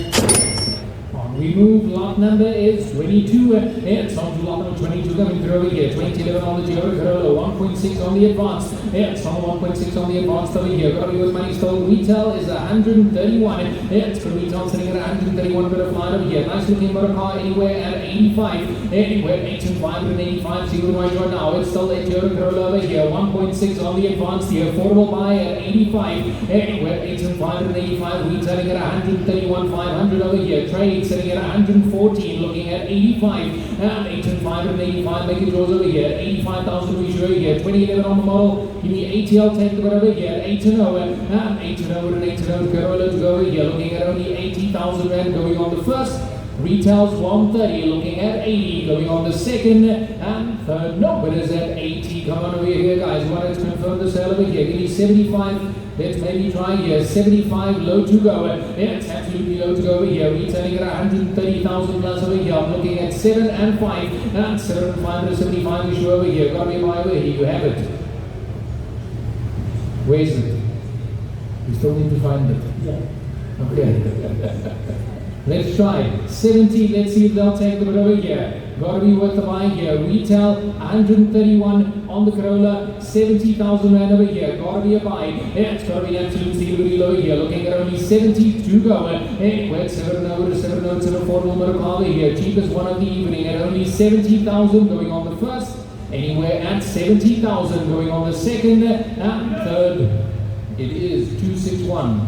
On We move, lot number is 22. It's on to lot number 22 coming through over here. 2011 on the Toyota Corolla, 1.6 on the advanced. It's on 1.6 on the advanced over here. Got to be with money still. Retail is 131. It's for retail sitting at 131. Bit of flying over here. Nice looking motor car anywhere at 85. Anywhere 8 and 585. See what right now. It's still a Toyota Corolla over here. 1.6 on the advanced here. Affordable buy at 85. Anywhere 8 and 585. Retailing at 131. 500 over here. Trade sitting at 114. Looking at 85. And 8 and 585. Making yours over here. 85,000 we show here. 2011 on the model. Give me ATL, take the over here, 8 and 0, and 8 and 0 and 8 and 0 Corolla to go over here, looking at only 80,000 rand going on the first. Retails 130, looking at 80, going on the second, and third, no, but is at 80. Come on over here, guys. Want to confirm the sale over here? Give me 75. Let's maybe try here. 75, low to go. It's absolutely low to go over here. Retailing at 130,000 plus over here. I'm looking at 7 and 5, and 7 and 575 we show over here. Got to be my way here. You have it. Where is it? We still need to find it. Yeah. Okay. Let's try. 70, let's see if they'll take them over here. Gotta be worth the buy here. Retail 131 on the Corolla, 70,000 rand over here. Gotta be a buy. It's gotta be absolutely low here. Looking at only 70 to go. Anyway, 7 over to 7 over to the affordable motor car over here. Cheapest one of the evening at only 70,000 going on the first. Anywhere at 70,000 going on the second and third. It is 261.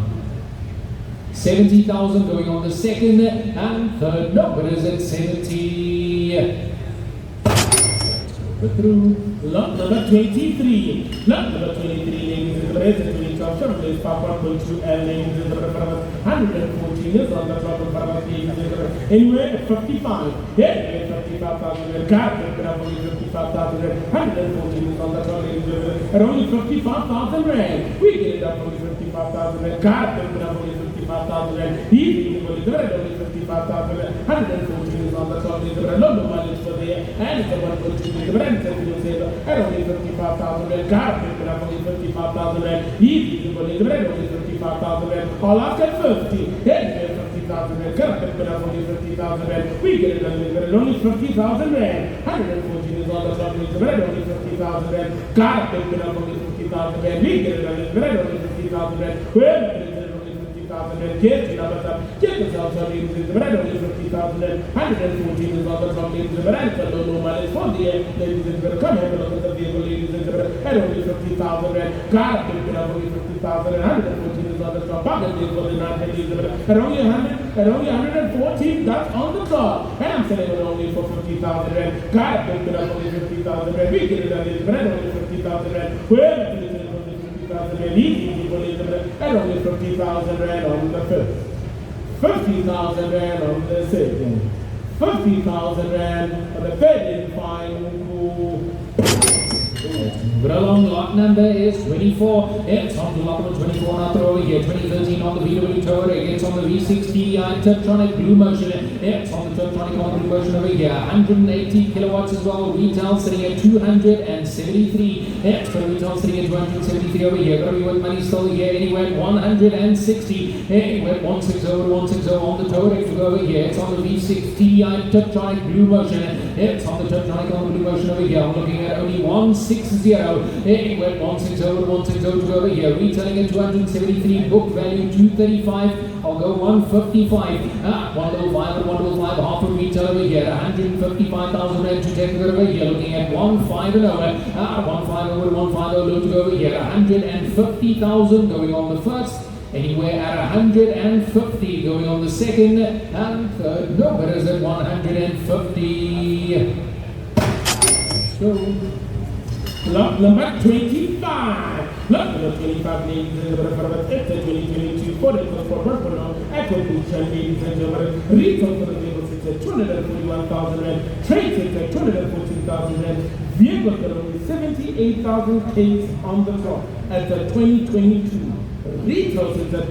70,000 going on the second and third. No, but is at 70. Through. Lot number 23. Lot number 23, ladies and gentlemen, Chevrolet Papa 1.2 L, ladies and gentlemen, 114 is on the top of Papa, ladies and gentlemen. Anywhere at 55. Yeah, 55,000. Car, 55,000. 114 is on the top, ladies and gentlemen. At only 55,000 rand. We get it up only 55,000 rand. Car, only 55,000 rand. Easy, only 55,000 rand. 114 is on the top, ladies and gentlemen. No mileage for there. And it's a 1.2 rand. At only 55,000 rand. Car, only 55,000 rand. Easy, only 55,000 rand. All after 50. Yeah, 50,000 rand. Car, only 50,000 rand. We get it at only 50,000 rand. 114 is on the top, ladies and gentlemen. Only 50,000 rand. Car, only 50,000 rand. We get it at only 50,000 rand. Well, get yourself some ladies and gentlemen, only 50,000 and 114 is on the top, ladies and gentlemen. I don't know mileage for the air, ladies and gentlemen. Come here and look at the vehicle, ladies and gentlemen. At only 50,000 and car picking up only 50,000 and 114 is on the top. Bargain deal for the 9, ladies and gentlemen. At only 100, at only 114, that's on the top. And I'm selling it only for 50,000 and car picking up only 50,000 and we get it at only 50,000 and well, and only 50,000 rand on the first, 50,000 rand on the second, 50,000 rand on the third and final. Along lot number is 24. It's on to lot number 24 now throw over here. 2013 on the VW Toyota. It's on the V6 TDI Tiptronic Blue Motion. It's on the Tiptronic on Blue Motion over here. 180 kilowatts as well. Retail sitting at 273. It's for retail sitting at 273 over here. Got to be with money still here. Anywhere at 160. Anywhere at 160 to 160 on the Toyota to go over here. It's on the V6 TDI Tiptronic Blue Motion. It's on the Tiptronic on the Blue Motion over here. I'm looking at only 160. Anywhere 160 to 160 to go over here. Retailing at 273. Book value 235. I'll go 155. 105 and 105. Half of retail over here. 155,000 rand to take it over here. Looking at 150. 150 to 150 low to go over here. 150,000 going on the first. Anywhere at 150 going on the second and third. No, but is at 150. So. Lot number 25. Lot number 25, ladies and gentlemen. It's a 2022 Ford Ecosport Ecosport, ladies and gentlemen. Retail for the vehicle sits at 241,000 rand. Trade sits at 214,000 rand. Vehicle for only 78,000 Ks on the top. at the 2022 retail sales at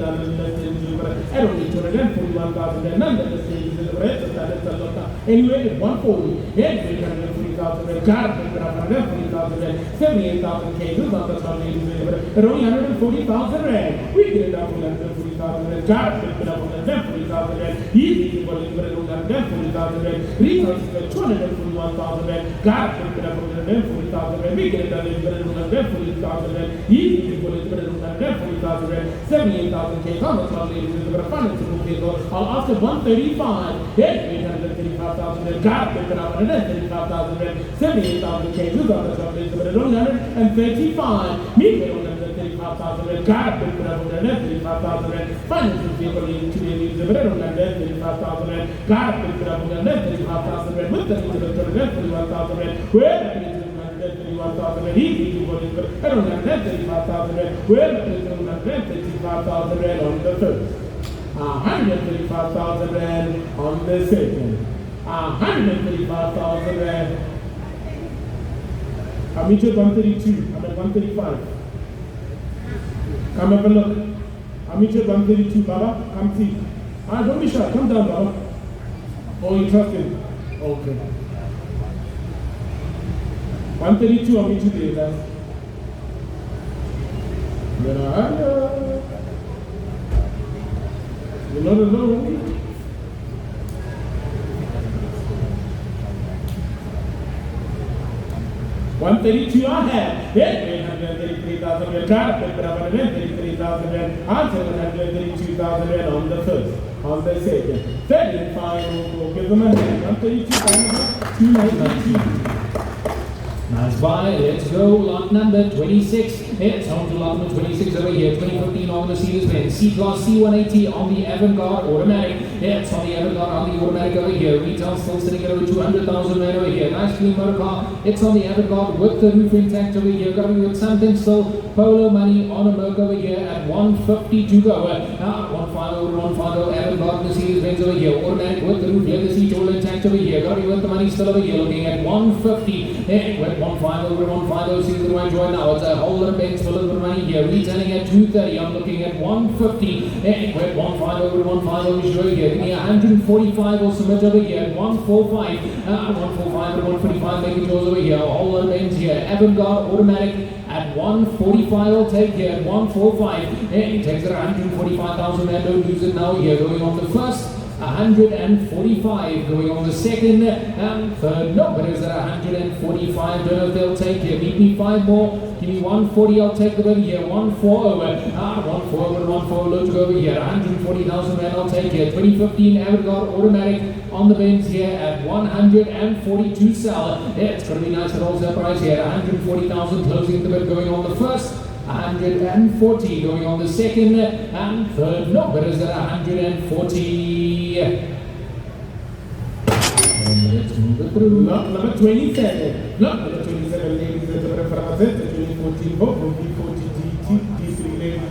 only 241,000 and nonetheless the rest of that anyway at 140 and 340,000 car at 140,000 78,000 cases on the top at only 140,000 rand. We get it up to 140,000 car at 140,000 easy to go to 140,000 retail at 241,000 car at 140,000 we get it up to 140,000 easy to go to 140,000 78,000 cases on the top ladies in the financial vehicle after 135 835,000 car at 135,000 78,000 cases on the top ladies at 135 medium 135,000 car at 135,000 financial vehicle to the ladies at 135,000 car at 135,000 with the ladies at 131,000 where 131,000 easy to go to I don't have that 35,000 where 135,000 on the first 135,000 on the second 135,000 I'm at 132 I'm at 135 come have a look I'm at 132 Baba come see don't be shy come down Baba oh you trust him okay 132 I'll meet you there, guys. You're not alone. $132 I have. Yeah, 133,000 car, 133,000 I'll take 132,000 on the first, on the second. Third and final, give them a hand. 132,000, 292. Nice buy, let's go, lot number 26. It's on to lot number 26 over here, 2015 on the Mercedes-Benz C-Class C180 on the Avantgarde Automatic. It's on the Avantgarde on the Automatic over here. Retail still sitting at over 200,000 over here. Nice clean motor car. It's on the Avantgarde with the roof intact over here. Going with something still. Polo money on a Merc over here at 150 to go. 150 Avantgarde Mercedes-Benz over here. Automatic with the roof leather seat all intact over here. Going with the money still over here. Looking at 150. With 150, see the right joint now. It's a whole lot of banks full of money here. Retailing at 230. I'm looking at 150. With 150 is right here. Give me 145 or submit over here at 145. 145 and 145 making yours over here. A whole lot of banks here. Avantgarde Automatic at 145 I'll take here at 145. It takes it 145,000 and don't lose it now here. Going on the first. 145 going on the second and third. No, but is at 145. Don't know if they'll take here. Meet me 5 more. Give me 140. I'll take them over here. 140. 140 load to go over here. 140,000 and I'll take here. 2015 Avantgarde Automatic on the Benz here at 142 sell. It's going to be nice at wholesale price here. 140,000 closing the bid going on the first. 140 going on the second and third. No, but is at 140. And let's move it through. Lot number 27. Lot number 27, ladies and gentlemen, for the 2014 Volvo V40 D3 ladies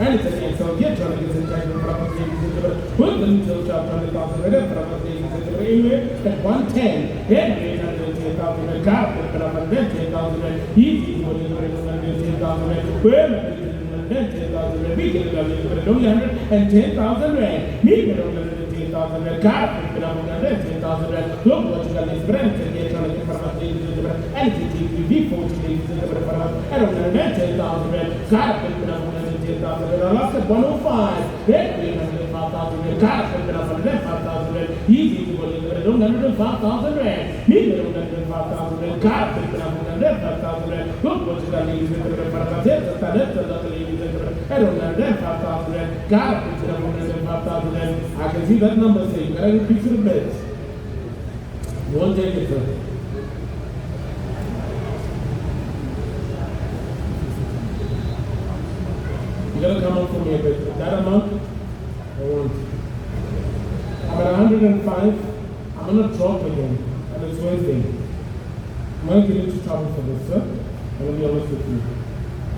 and it's an XL gear trying to get some time for our ladies and gentlemen. With the little job 20,000 ready for our ladies and gentlemen. Anyway, at 110, then 810,000 car, but I'm 10,000 easy for the 10,000 well, 10,000 we get it only 110,000 rand. Me get 110,000 rand. Car put up 110,000 rand. Look what you got this brand and get on the front of the LGT V40 ladies and gentlemen. I don't know 10,000 rand. Car put up 110,000 rand. I lost at 105. Then 5,000 rand. Car put up 105,000 rand. Easy to go in 105,000 rand. Me get 105,000 rand. Car put up 105,000 rand. Look what you got ladies and gentlemen. I don't know that 5,000 rand. God, put it up on that 5,000 rand. I can see that number saying, got a piece of the beds. You won't take it, sir. You gotta come up for me a bit. That amount, I want. I'm at 105. I'm gonna drop again. And it's Wednesday. I'm gonna get into trouble for this, sir. I'm gonna be honest with you.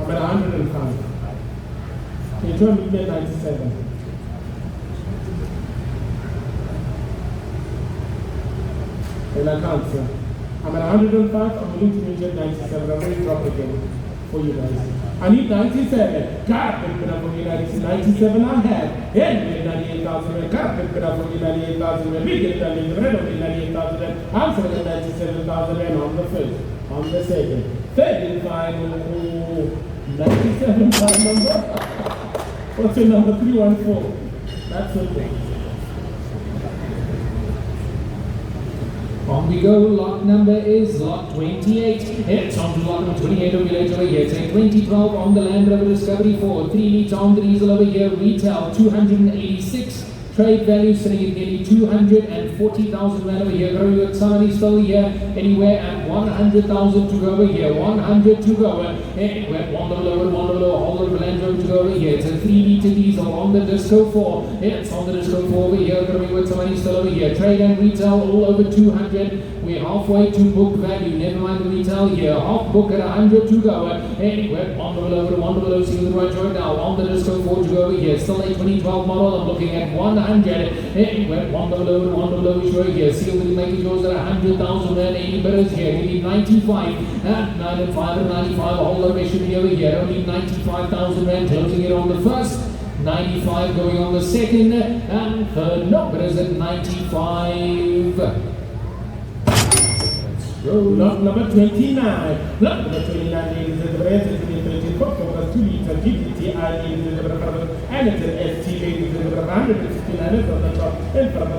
I'm at 105. Can you join me at 97? And I can't, sir. I'm at 105. I'm willing to meet you at 97. I'm going to drop again for you guys. I need 97. God, pick it up for me, 97 I have. Anyway, 98,000. God, pick it up for me, 98,000. We get done in the red of me, 98,000. I'm selling 97,000 on the first, on the second. Third and final, 97 part number. What's your number? 314. That's okay. On we go, lot number is lot 28. It's on to lot number 28 over here, It's a 2012 on the Land Rover Discovery 4. 3 litres on the diesel over here, retail 286. Trade value sitting at nearly 240,000 rand over here. Growing with somebody still here, anywhere at 100,000 to go over here. 100 to go. Anywhere, one below, all the Land Rover to go over here. It's a 3 litre diesel on the Disco 4. It's on the Disco 4 over here. Growing with somebody still over here. Trade and retail all over 200. We're halfway to book value. Never mind the retail here. Half book at 100 to go. Anywhere, one below, see the right joint now. On the Disco 4 to go over here. Still a 2012 model. I'm looking at 100. Anywhere, one below, sure here. Seal will make it yours at 100,000 rand. 80 bidders here. We need 95. At 9 and 5 and 95. A whole lot of should be over here. Only 95,000 rand. Closing it on the first. 95 going on the second. And third, no, but is at 95. Lot number 29. Lot number 29 is the Mercedes-Benz 13 Focus 2 litre GTI and it's an ST ladies in the 169 on the top and from the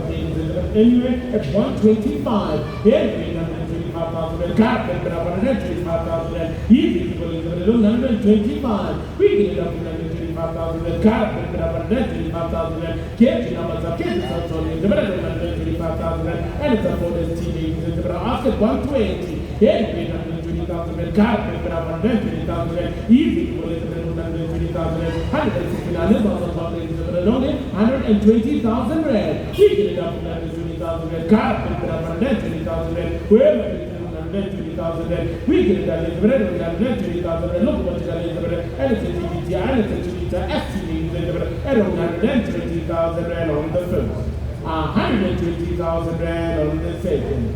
anyway at 125. Every 125,000 carpet, 125,000 easy people in the 125. We get it up to 125,000 carpet, 125,000 catching numbers of kids also in the 125,000 and it's a full ST ladies in the after 120. Every 120,000 carpet, 120,000 easy people in the 120,000 169 also public in the 120,000 rand. We get it up to 120,000 carpet, 120,000 whoever is 120,000 we get it done in the 120,000 look what you got in the and it's a GTI and it's a ST and 120,000 rand on the first. 120,000 rand on the second.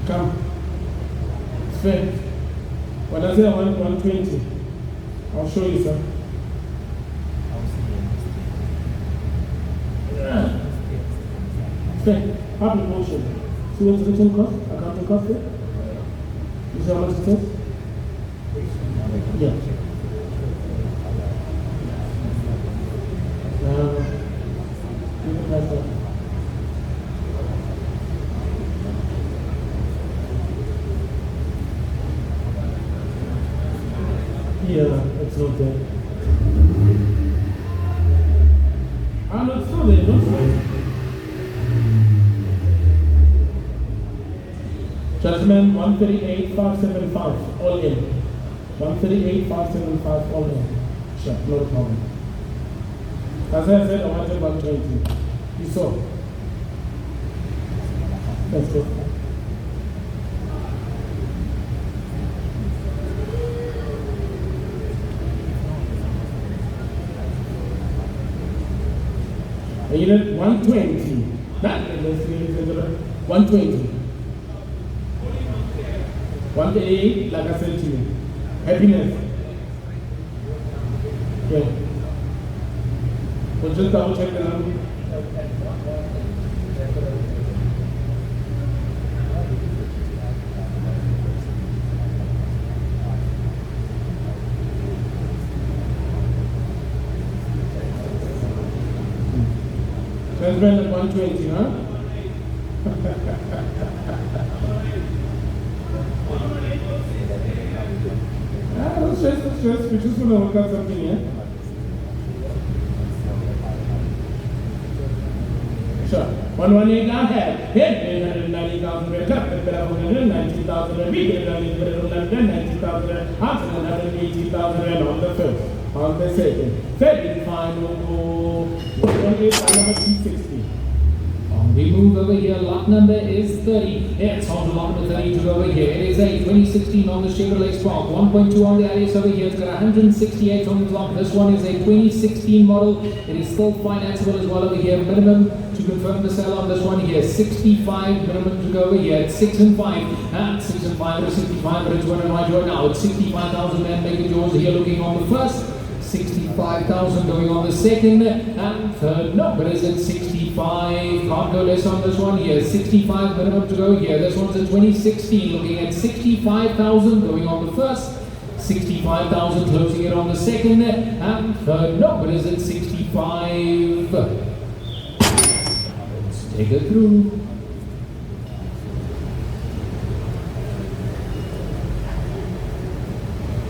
Come. Fair. When I say I want 120, I'll show you, sir. Fair. Public motion. See what's the written cost? Accounting cost there? You see how much it is? Yeah. Yeah, it's not there. No, it's not there, not there. Judgment 138,575 all in. 138,575 all in. Sure, no problem. As I said, I wanted 120. You saw. That's good. You need 120. Not 120. 188, like I said to you. Happiness. Okay. We'll just double check the number. Husband at 120, huh? Don't stress. We just want to work out something here. Sure. 118 I had. Head 890,000 red cup, 190,000 red beat, 190,000 after 180,000 red on the first. On the second. Second final. 118 number 260. On We move over here, lot number is 30. It's on to lot number 32 over here. It is a 2016 on the Chevrolet Spark, 1.2 on the LS over here. It's got 168 on the clock. This one is a 2016 model. It is still financeable as well over here. Minimum to confirm the sale on this one here, 65 minimum to go over here. It's 6 and 5. And 6 and 5 or 65, but it's winning right now. It's 65,000 and make it yours here looking on the first. 65,000 going on the second, and third, no, but is it 65? Can't go less on this one here. 65 minimum to go here. This one's a 2016, looking at 65,000 going on the first, 65,000 closing it on the second, and third, no, but is it 65? Let's take it through.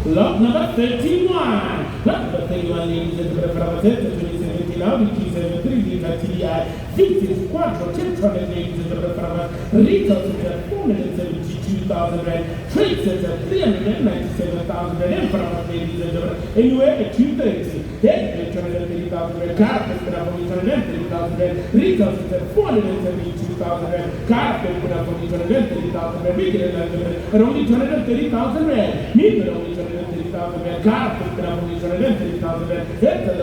Lot number 31. Lot number 31, ladies and gentlemen, 2017 Audi Q3 GTI, vintage quattro, 10 ladies and gentlemen, retail at 472,000 rand, trade sets at 397,000 rand, in front of ladies and gentlemen, anywhere at 230, then 230,000 rand, car put up on 230,000 rand, retail sets at 472,000 rand, car put up on 230,000 rand, we get at only 230,000 rand, me but only 230,000 rand, car put up on 230,000 rand, get the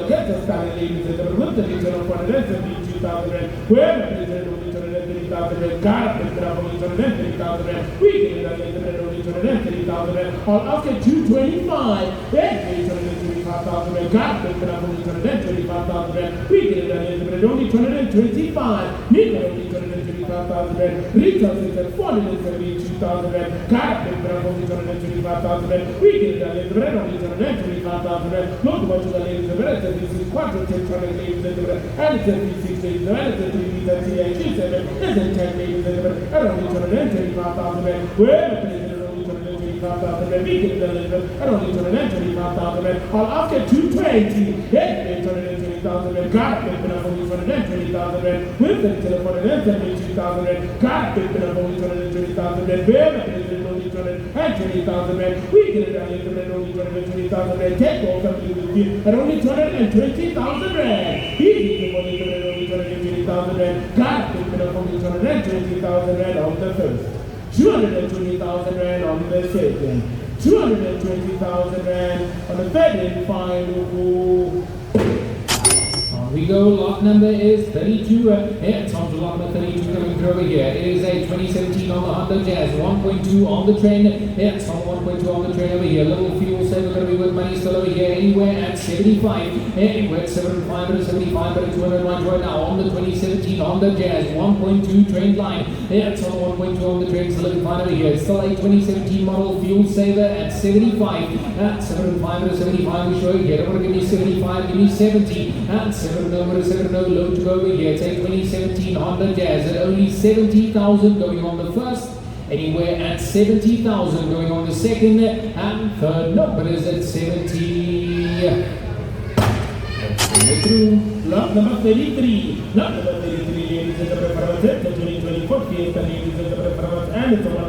starting ladies and gentlemen, with the return of 472,000 rand, whoever is only 230,000 rand, car put up on 230,000 rand, we get at only 230,000 rand, all after 225, then 225,000 rand, car put up on 225,000 rand, we get at only 225, me only 225,000 rand, retail sits at 472,000 rand, car put up on 225,000 rand, we get at only 225,000 rand, look what you got ladies and gentlemen, this is quattro 10 ladies and gentlemen, and it's a 36 ladies and it's a 3 G7, it's a 10 ladies and gentlemen, and only 225,000 rand, whoever plays it only 225,000 rand, we get at only 225,000 rand, all after 220, then 220,000 rand, car put up only 220,000 rand, with the telephone and 72,000 rand, car put up only 220,000 rand, whoever plays it only 220,000 rand, we get it at only 220,000 rand, take off with you at only 220,000 rand, easy to only 220,000 rand, car put up only 220,000 rand on the first, 220,000 rand on the second, 220,000 rand on the third and final. We go, lot number is 32, it's on to lot number 32 coming through over here. It is a 2017 on the Honda Jazz, 1.2 on the train, it's on 1.2 on the train over here. Little fuel saver going to be with money still over here, anywhere at 75, anywhere at 75 or 75, but it's 200 right now on the 2017 Honda Jazz, 1.2 train line, it's on 1.2 on the train, still looking fine over here. Still a 2017 model fuel saver at 75, at 75 or 75, we show you here. Don't want to give me 75, give me 70, and 7 low to go over here. It's a 2017 Honda Jazz at only 70,000 going on the first, anywhere at 70,000 going on the second, and third, no, but is at 70. Let's bring it through. Lot number 33. Lot number 33, ladies and gentlemen, the 2024 Fiesta, ladies and gentlemen, and it's a 1.0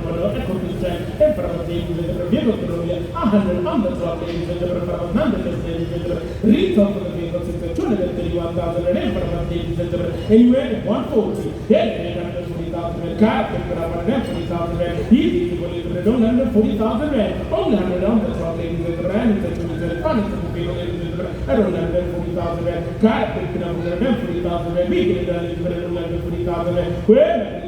Ecosport, and from ladies and gentlemen, vehicle 100 on the top, ladies and gentlemen, nonetheless, ladies and gentlemen, retail for the vehicle is 231,000 and from ladies and gentlemen, anywhere at 140, then 840,000 car, pick up 140,000 rand, easy to believe that 140,000 rand, only 100 on the top, ladies and gentlemen, and it's a 2025 vehicle, ladies and gentlemen, I don't have 140,000 rand, car, pick up 140,000 rand, we get it done, ladies and gentlemen, 140,000 rand, where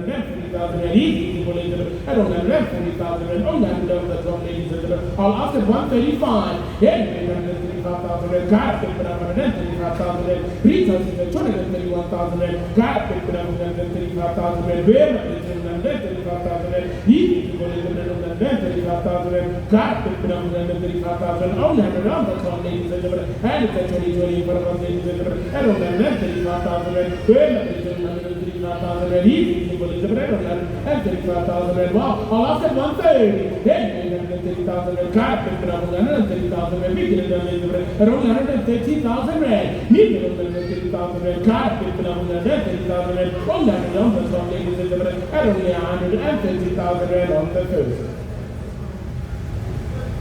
140,000 rand, easy to believe that I don't have 140,000 rand, only 100 on the top, ladies and gentlemen, all after 135, then 135,000 rand, car, pick up 135,000 rand, retail is at 231,000 rand, car, pick up 135,000 rand, where 135,000 rand, easy to believe that 135,000 rand, car, pick up 135,000, only 100 on the top, ladies and gentlemen, and it's at 2020 for us, ladies and gentlemen, I don't have 135,000 rand, where 135,000 rand, easy to believe that I don't have 135,000 rand, wow, all after 130, then 130,000 rand, car, pick up 130,000 rand, we get it done, ladies and gentlemen, around 130,000 rand, me get 130,000 rand, car, pick up 130,000 rand, only 100 on the top, ladies and gentlemen, and only 130,000 rand on the first.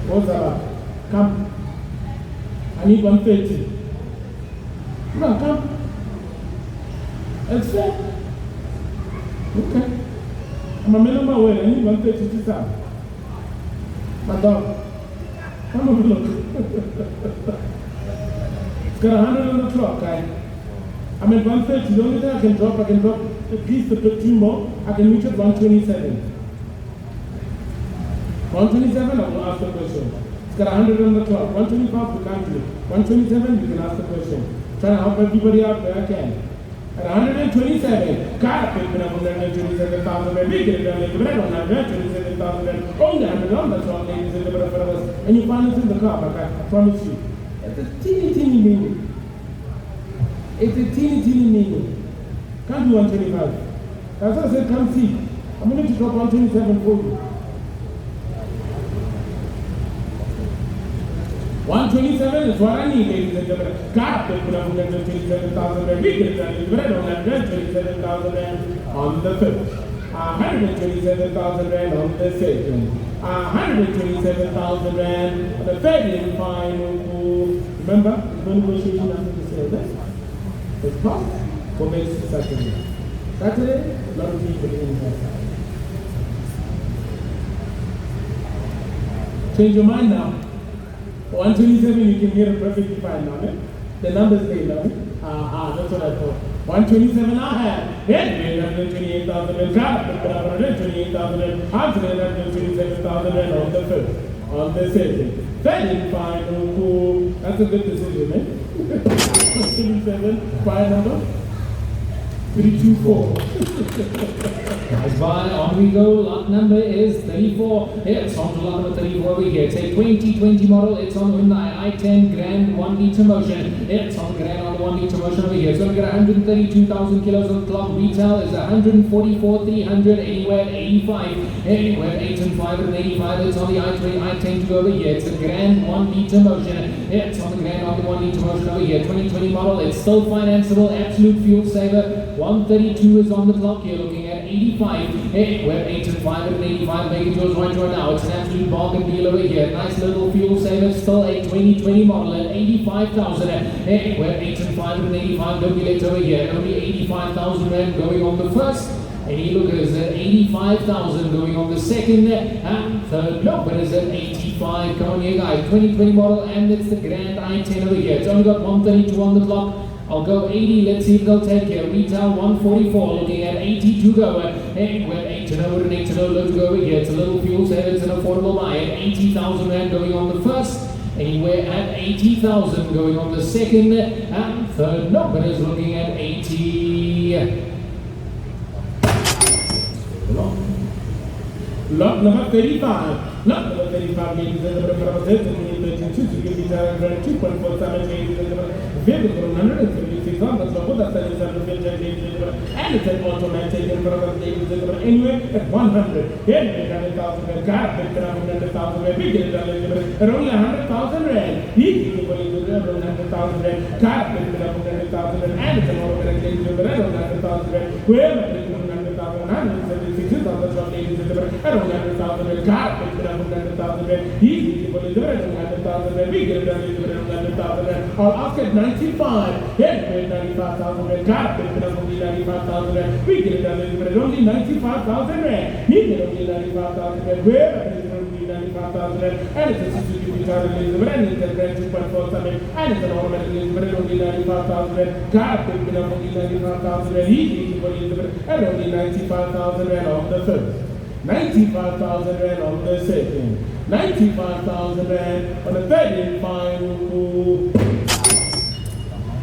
What's up? Come. I need 130. Come on, come. That's fair. Okay. I'm a minimum away, I need 132,000. My dog. Come over look. It's got 100 on the clock, guy. I'm at 130. The only thing I can drop at least a bit two more. I can reach at 127. 127, I will ask the question. It's got 100 on the clock. 125, we can't do it. 127, you can ask the question. Trying to help everybody out where I can. At 127, God, I've been up on 127,000, we get it done, but I don't have 127,000, only 100 on the clock, ladies and gentlemen, and you find it in the car, I promise you. It's a teeny meaning. It's a teeny meaning. Can't do 125. That's what I said, come see. I'm going to drop 127 for you. 127 is what I need, ladies and gentlemen. God, they put up 127,000, we get it done, but I don't have 127,000 on the 5th. 127,000 rand on the 2nd. 127,000 rand on the 3rd and final. Remember, the negotiation after the sale. It's possible for next Saturday. Saturday, a lot of people in there. Change your mind now. 127, you can hear it perfectly fine now. Eh? The numbers they love it. That's what I thought. 127 I have. Yeah, 128,000 and God, 128,000 and 127,000 and on the 5th. On the 2nd. Then final. That's a good decision, eh? 27, file number 324. Nice buy, on we go. Lot number is 34. It's on to lot number 34 over here. It's a 2020 model. It's on Hyundai i10 Grand 1 litre motion. It's on Grand on the 1 litre motion over here. It's going to get 132,000 kilos on the clock. Retail is 144,300, anywhere at 85. Anywhere at 8 and 5 and 85. It's on the i10 to go over here. It's a Grand 1 litre motion. It's on the Grand on the 1 litre motion over here. 2020 model. It's still financeable. Absolute fuel saver. 132 is on the clock here. Looking at 85. Hey, we're 8 and 5 and 85. Make it yours right now. It's an absolute bargain deal over here. Nice little fuel saver. Still a 2020 model at 85,000. Hey, we're 8 and 5 and 85. Don't be late over here. Only 85,000 rand going on the first. And you look at it at 85,000 going on the second and third. No, but it's at 85. Come on here, guys. 2020 model, and it's the Grand i10 over here. It's only got 132 on the clock. I'll go 80, let's see if they'll take here. Retail 144, looking at 80 to go. Hey, we're 8 to 0 and 8 to 0, let's go over here. It's a little fuel saver, it's an affordable buy at 80,000 rand going on the first. Anywhere at 80,000 going on the second and third. No, but it's looking at 80. Lot number 35. Lot number 35, ladies and gentlemen, for Suzuki Vitara 2.47, ladies and gentlemen. Vehicle from 176 on the top of the 77 ladies and gentlemen. And it's an automatic in front of us, ladies and gentlemen. Anyway, at 100. Here, 100,000 rand. Car, picked up 100,000 rand. We get it done, ladies and gentlemen. At only 100,000 rand. Easy, believe it, around 100,000 rand. Car, picked up 100,000 rand. And it's an automatic, ladies and gentlemen. Around 100,000 rand. Whoever picked up 100,000 176 on the top, ladies and gentlemen. Around 100,000 rand. Car, picked up 100,000 rand. Easy, believe it, around 100,000 rand. We get it done, ladies and gentlemen. 100,000 rand. I'll ask at 95. Here, 95,000 rand. Car, picked up only 95,000 rand. We get it done, ladies and gentlemen. Only 95,000 rand. He get only 95,000 rand. Wherever it is, only 95,000 rand. And it's a Suzuki Vitara, ladies and gentlemen. And it's a Grand 2.47. And it's an automatic, ladies and gentlemen. Only 95,000 rand. Car, picked up only 95,000 rand. He get and only 95,000 rand on the first. 95,000 rand on the second. 95,000 rand on the third and final.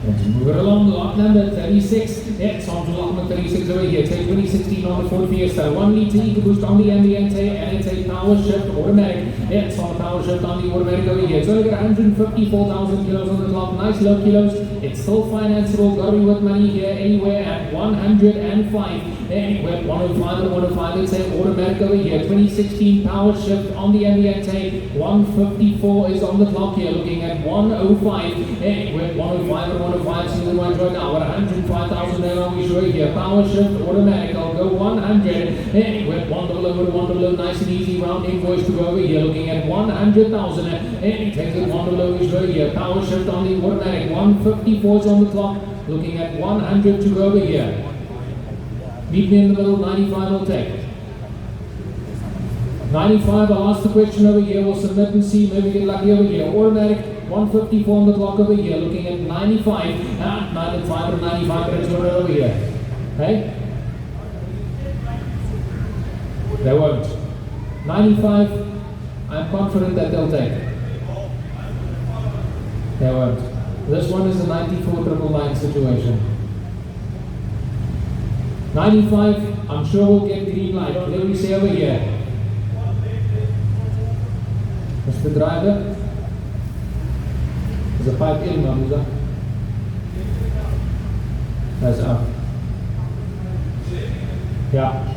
Moving along, lot number 36. It's on to lot number 36 over here. It's a 2016 on the Ford Fiesta. 1 litre EcoBoost on the Ambiente, and it's a power shift automatic. It's on the power shift on the automatic over here. It's only got 154,000 kilos on the clock. Nice low kilos. It's still financeable. Got to be worth money here. Anywhere at 105. Anywhere at 105 and 105. It's an automatic over here. 2016 power shift on the Ambiente. 154 is on the clock here. Looking at 105. Anywhere at 105 and 105. See the ones right now. At 105,000 there on we show here. Power shift automatic. I'll go 100. Anywhere at 100 to 100. Nice and easy round invoice to go over here. Looking at 100,000. And it takes it 100 we show here. Power shift on the automatic. 154 is on the clock. Looking at 100 to go over here. Meet me in the middle, 95 will take. 95, I'll ask the question over here, we'll submit and see, maybe get lucky over here. Automatic, 154 on the clock over here, looking at 95. 95 or 95, but it's over here. Okay? They won't. 95, I'm confident that they'll take. They won't. This one is a 94 triple line situation. 95, I'm sure we'll get green light. What do we say over here? Mr. Driver? There's a pipe in, Mamuza. That's out. Yeah.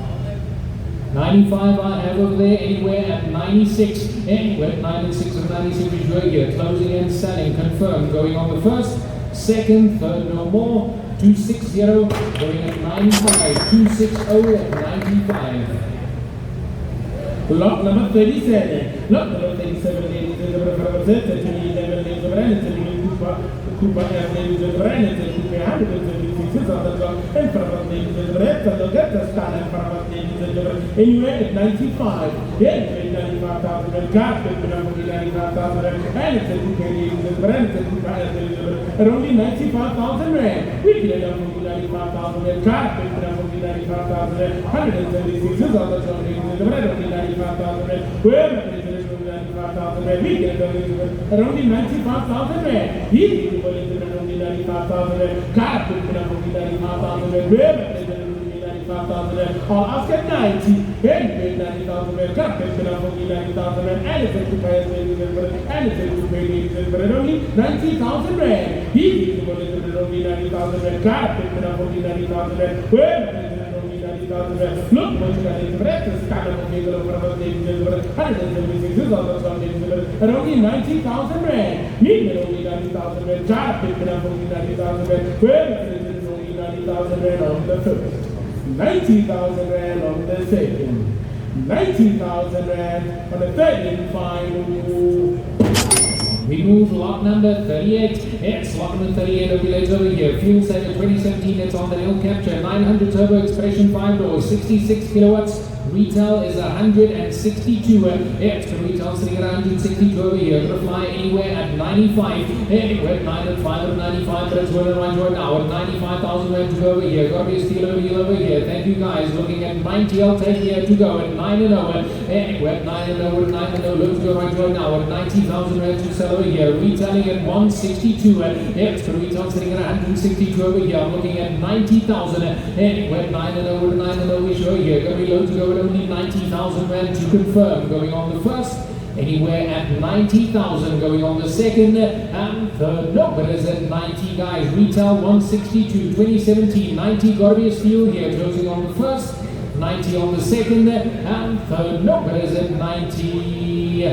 95 I have over there, anywhere at 96, anywhere at 96 or 96 is right here, closing and selling, confirmed, going on the first, second, third, no more, 260, going at 95, 260 at 95. Lot number 37, lot number 37, ladies and gentlemen, represented to the 11 days of Renton, Cooper and ladies and Renton, Cooper and on the clock, and from us, ladies and gentlemen, look at the stand and from us, ladies and gentlemen, anywhere at 95, anyway, 95,000, and God, and 95,000, and it's a Cooper, ladies and Renton, Cooper and ladies and gentlemen, and only 95,000 rand. We get it up from 95,000, and God, and 95,000, 176 is on the clock, ladies and gentlemen, only 95,000 rand. Where is it? 95,000 rand. We get it up from only 95,000 rand. He is only 95,000 rand. God, and 95,000 rand. Where is it? 95,000 rand. I'll ask at 90. Anyway, 90,000 rand. God, and 90,000 rand. And it's a to pay, ladies and gentlemen. And it's a to pay, ladies and gentlemen. Only 90,000 rand. He is only 90,000 rand. God, and 90,000 rand. Where is it? Look what you got in the breakfast, kind of a vehicle from us, ladies and gentlemen, 176 is on the sun, ladies and gentlemen, and only 90,000 rand. Meanwhile, only 90,000 rand. Job picking up only 90,000 rand. Where is it? Only 90,000 rand on the first, 90,000 rand on the second, 90,000 rand on the third and final. We move lot number 38. It's lot number 38 of village over here. Fuel saver 2017. It's on the Hill Capture. 900 turbo expression 5 doors, 66 kilowatts. Retail is 162. It's the retail sitting at 162 over here. Going to fly anywhere at 95. Anywhere at 9 and 5 and 95. But it's well right now at 95,000 rand to go over here. Got to be a steal over here. Thank you guys. Looking at 90. I'll take here to go at 9 and 0. Anywhere at 9 and 0. 9 and 0. Let's go right now at 90,000 rand to sell over here. Retailing at 162. It's the retail sitting at 162 over here. I'm looking at 90,000. Anywhere at 9 and 0. 9 and 0 we show here. Going to be low to go. Only 90,000 rand to confirm, going on the first, anywhere at 90,000, going on the second, and third, no, but it's at 90 guys, retail 162, 2017, 90, got to be a steal here, closing on the first, 90 on the second, and third, no, but it's at 90.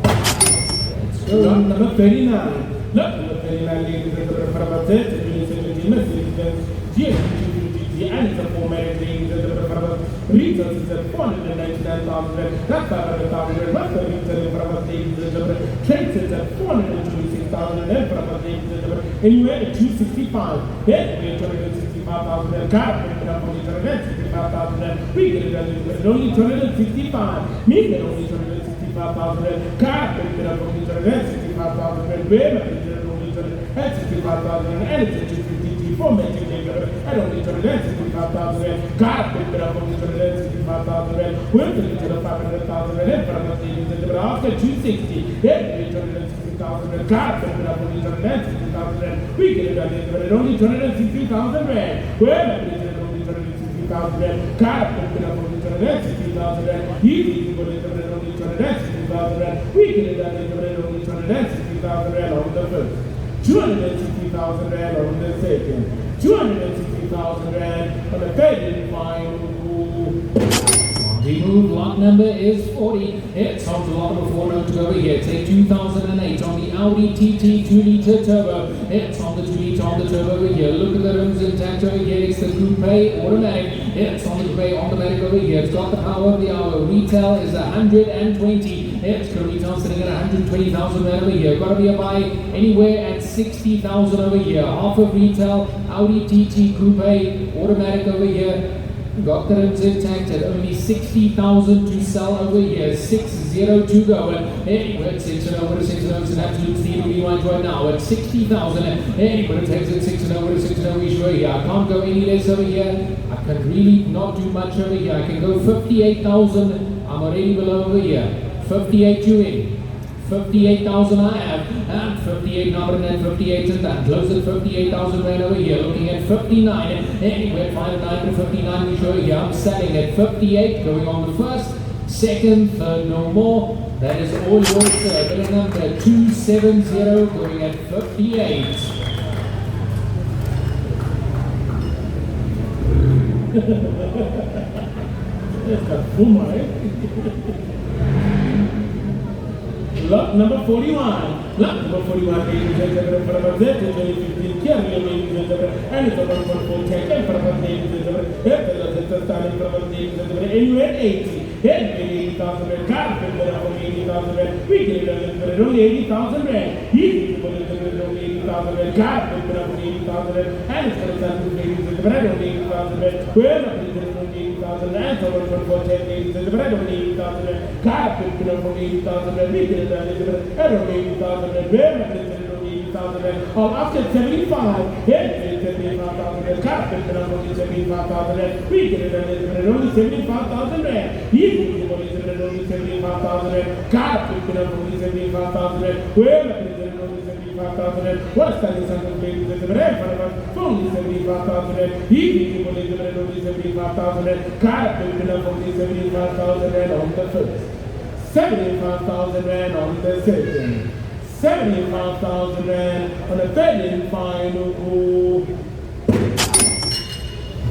Let's go. Lot number 39, lot number 39, ladies and gentlemen, from us, 2017, Mercedes-Benz GTI, and it's a 4-man, ladies and gentlemen, from us. Retail is at 499,000 rand. That's 500,000 rand. What's the retail from us, ladies and gentlemen? Trade is at 426,000 rand from us, ladies and gentlemen. Anywhere at 265. Yes, we are 265,000 rand. Car picking up only 265,000 rand. We get it only 265. Me get only 265,000 rand. Car picking up only 265,000 rand. Where only 265,000 rand. And it's a 254 magic maker. I don't need 265,000 rand. Car picked it up only 265,000 rand. We're going to 500,000 rand from us, ladies and gentlemen. After 260, then we 260,000 rand. Car picked it up only 260,000 rand. We get it done, but only 260,000 rand. Where only 260,000 rand. Car picked it up only 260,000 rand. Easy to go to only 260,000 rand. We get it done, but only 260,000 rand on the first. 260,000 rand on the second, 260,000 rand on the third and final. The move lot number is 40. It's on to lot number 4 now to go over here. It's a 2008 on the Audi TT 2-litre turbo. It's on the 2-litre on the turbo over here. Look at the rims intact over here. It's the coupe automatic. It's on the coupe automatic over here. It's got the power of the hour. Retail is 120. It's the retail sitting at 120,000 rand over here. Got to be a buy anywhere at 60,000 over here. Half of retail Audi TT coupe automatic over here. Got the rims intact at only 60,000 to sell over here. 6-0 to go. Anyway, it's 6-0 with a 6-0. It's an absolute steal. Rewind right now at 60,000. Anyway, it takes it 6-0 with a 6-0. We sure here. I can't go any less over here. I can really not do much over here. I can go 58,000. I'm already below over here. 58 you in. 58,000 I have, and 58 number and 58 and that. Close at 58,000 right over here, looking at 59, anywhere 59 to 59 we show here. I'm selling at 58, going on the first, second, third, no more. That is all yours, sir. Bill number 270, going at 58. That's got boom, right? Lot number 41. Lot number 41, ladies and gentlemen, for about that, 2015 Kia, ladies and gentlemen, and it's a 1.4 tank, and for about ladies and gentlemen, after the starting for about ladies and gentlemen, anywhere at 80. Then 80,000 car, from 80,000 we get it only 80,000 rand. Easy to put it only 80,000 car, from 80,000 and it's going to start with ladies and gentlemen, only 80,000 where the president only 80,000 and so 1.4 tank, ladies and gentlemen, only 80,000 car, from 80,000 we get it. I don't need 80,000 and where the president only 80,000 and all after 75, then 75,000 car, from only 75,000 and we get it only 75,000 rand. Easy to only 75,000 car, from only 75,000 and where the president only 75,000 and what's that is something ladies and gentlemen, for only 75,000 easy to only 75,000 car, from only 75,000 and on the first. 75,000 rand on the second, 75,000 rand on the third and final call.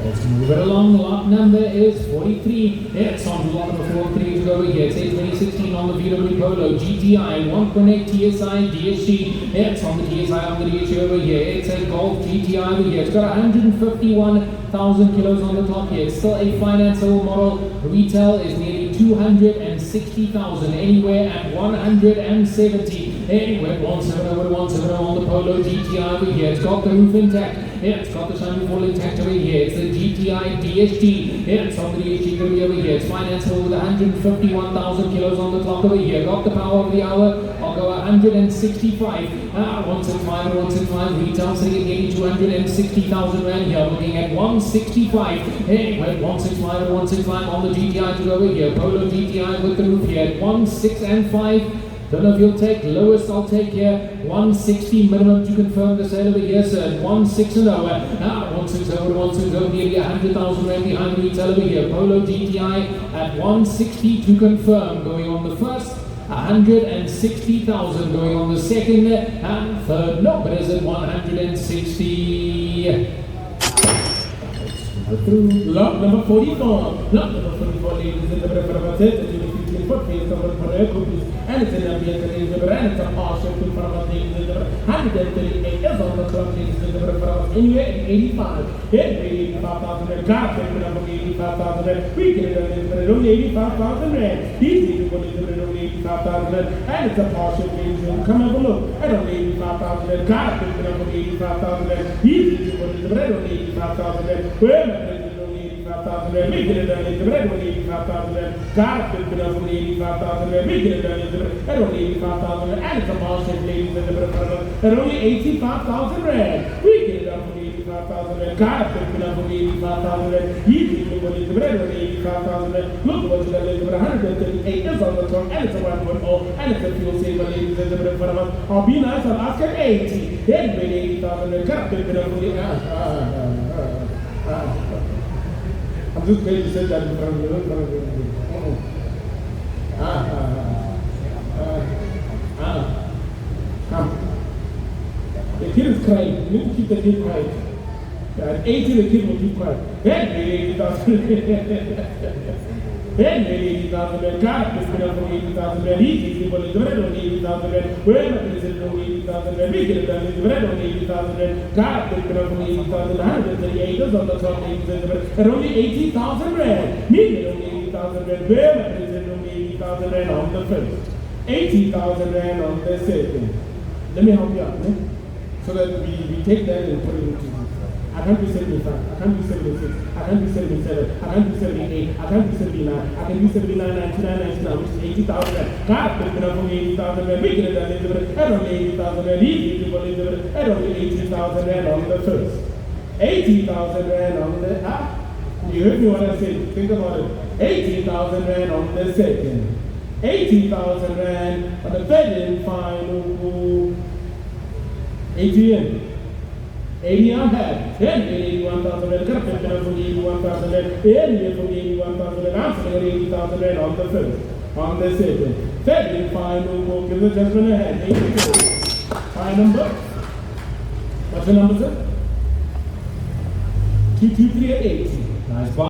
Let's move it along. Lot number is 43. It's on to lot number 43 to go over here. It's a 2016 on the VW Polo GTI 1.8 TSI DSG. It's on the TSI on the DSG over here. It's a Golf GTI over here. It's got 151,000 kilos on the clock here. It's still a financeable model. Retail is nearly 260,000, anywhere at 170. Anywhere at 170 on the Polo GTI over here. It's got the roof intact. It's got the sunroof all intact over here. It's the GTI DSG. It's on the DSG going to be over here. It's financeable with 151,000 kilos on the clock over here. Got the power of the hour. I'll go 165. 165 and 165. Retail sitting at nearly 260,000 rand here. Looking at 165. Anyway, 165 and 165 on the GTI to go over here. Polo GTI with the roof here at 165. Don't know if you'll take lowest, I'll take here 160 minimum to confirm the sale over here, sir. 160 to 160, nearly 100,000 rand behind retail over here. Polo GTI at 160 to confirm, going on the first. 160,000 going on the second and third. No, but is it 160? Lot number 44. Lot number 44, ladies and gentlemen, and it's an ambient and it's a partial to Farmers ladies and gentlemen. 138 is on the clock, ladies and gentlemen, anywhere at 85. 85,000 car, 85,000 we get it only 85,000 rand. Easy to put it only 85,000 and it's a partial, ladies and gentlemen. Come have a look. At only 85,000 car, 85,000 easy to put it only 85,000 where 85,000 we get it done in the red only 85,000 car picked it up from 85,000 we get it done in the red only 85,000 and it's a market ladies and the at only 85,000 rand we get it up from 85,000 car picked it up from 85,000 easy to put in the red only 85,000 look what you got in the 138 is on the top and it's a 1.0 and it's a fuel saver ladies and the I'll be nice I'll ask at 80 then 80,000 car picked it up from I'm just going to say that in front of you. Come. The kid is crying. You need to keep the kid quiet. At 80, the kid will keep quiet. Then 80,000. Then 80,000 car is going to 80,000 easy. People in the red on 80,000. Where is it on 80,000? We get it done in the red on 80,000. Car is going to 80,000. 138 is on the top 80,000. And only 80,000 rand. Need only 80,000 rand. Where is it on 80,000 rand on the first? 80,000 rand on the second. Let me help you out, so that we take that and put it into I can't do 75, I can't do 76, I can't do 77, I can't do 78, I can't do 79, I can do 79, 99, 99, which is 80,000 rand. God, picking up from 80,000 rand, we can have done it, I don't need 80,000 rand, easy to believe it, I don't need 80,000 rand on the first. 80,000 rand on the, you heard me what I said, think about it. 80,000 rand on the second. 80,000 rand on the third and final. 80 80 I'm happy. Then 81,000 rand. Could have picked up from 81,000 rand. Then from 81,000 rand. I'm saying 80,000 rand on the first. On the second. Third and final. We'll give the judgment a hand. 84. High number. What's the number, sir? 223 at 80. Nice.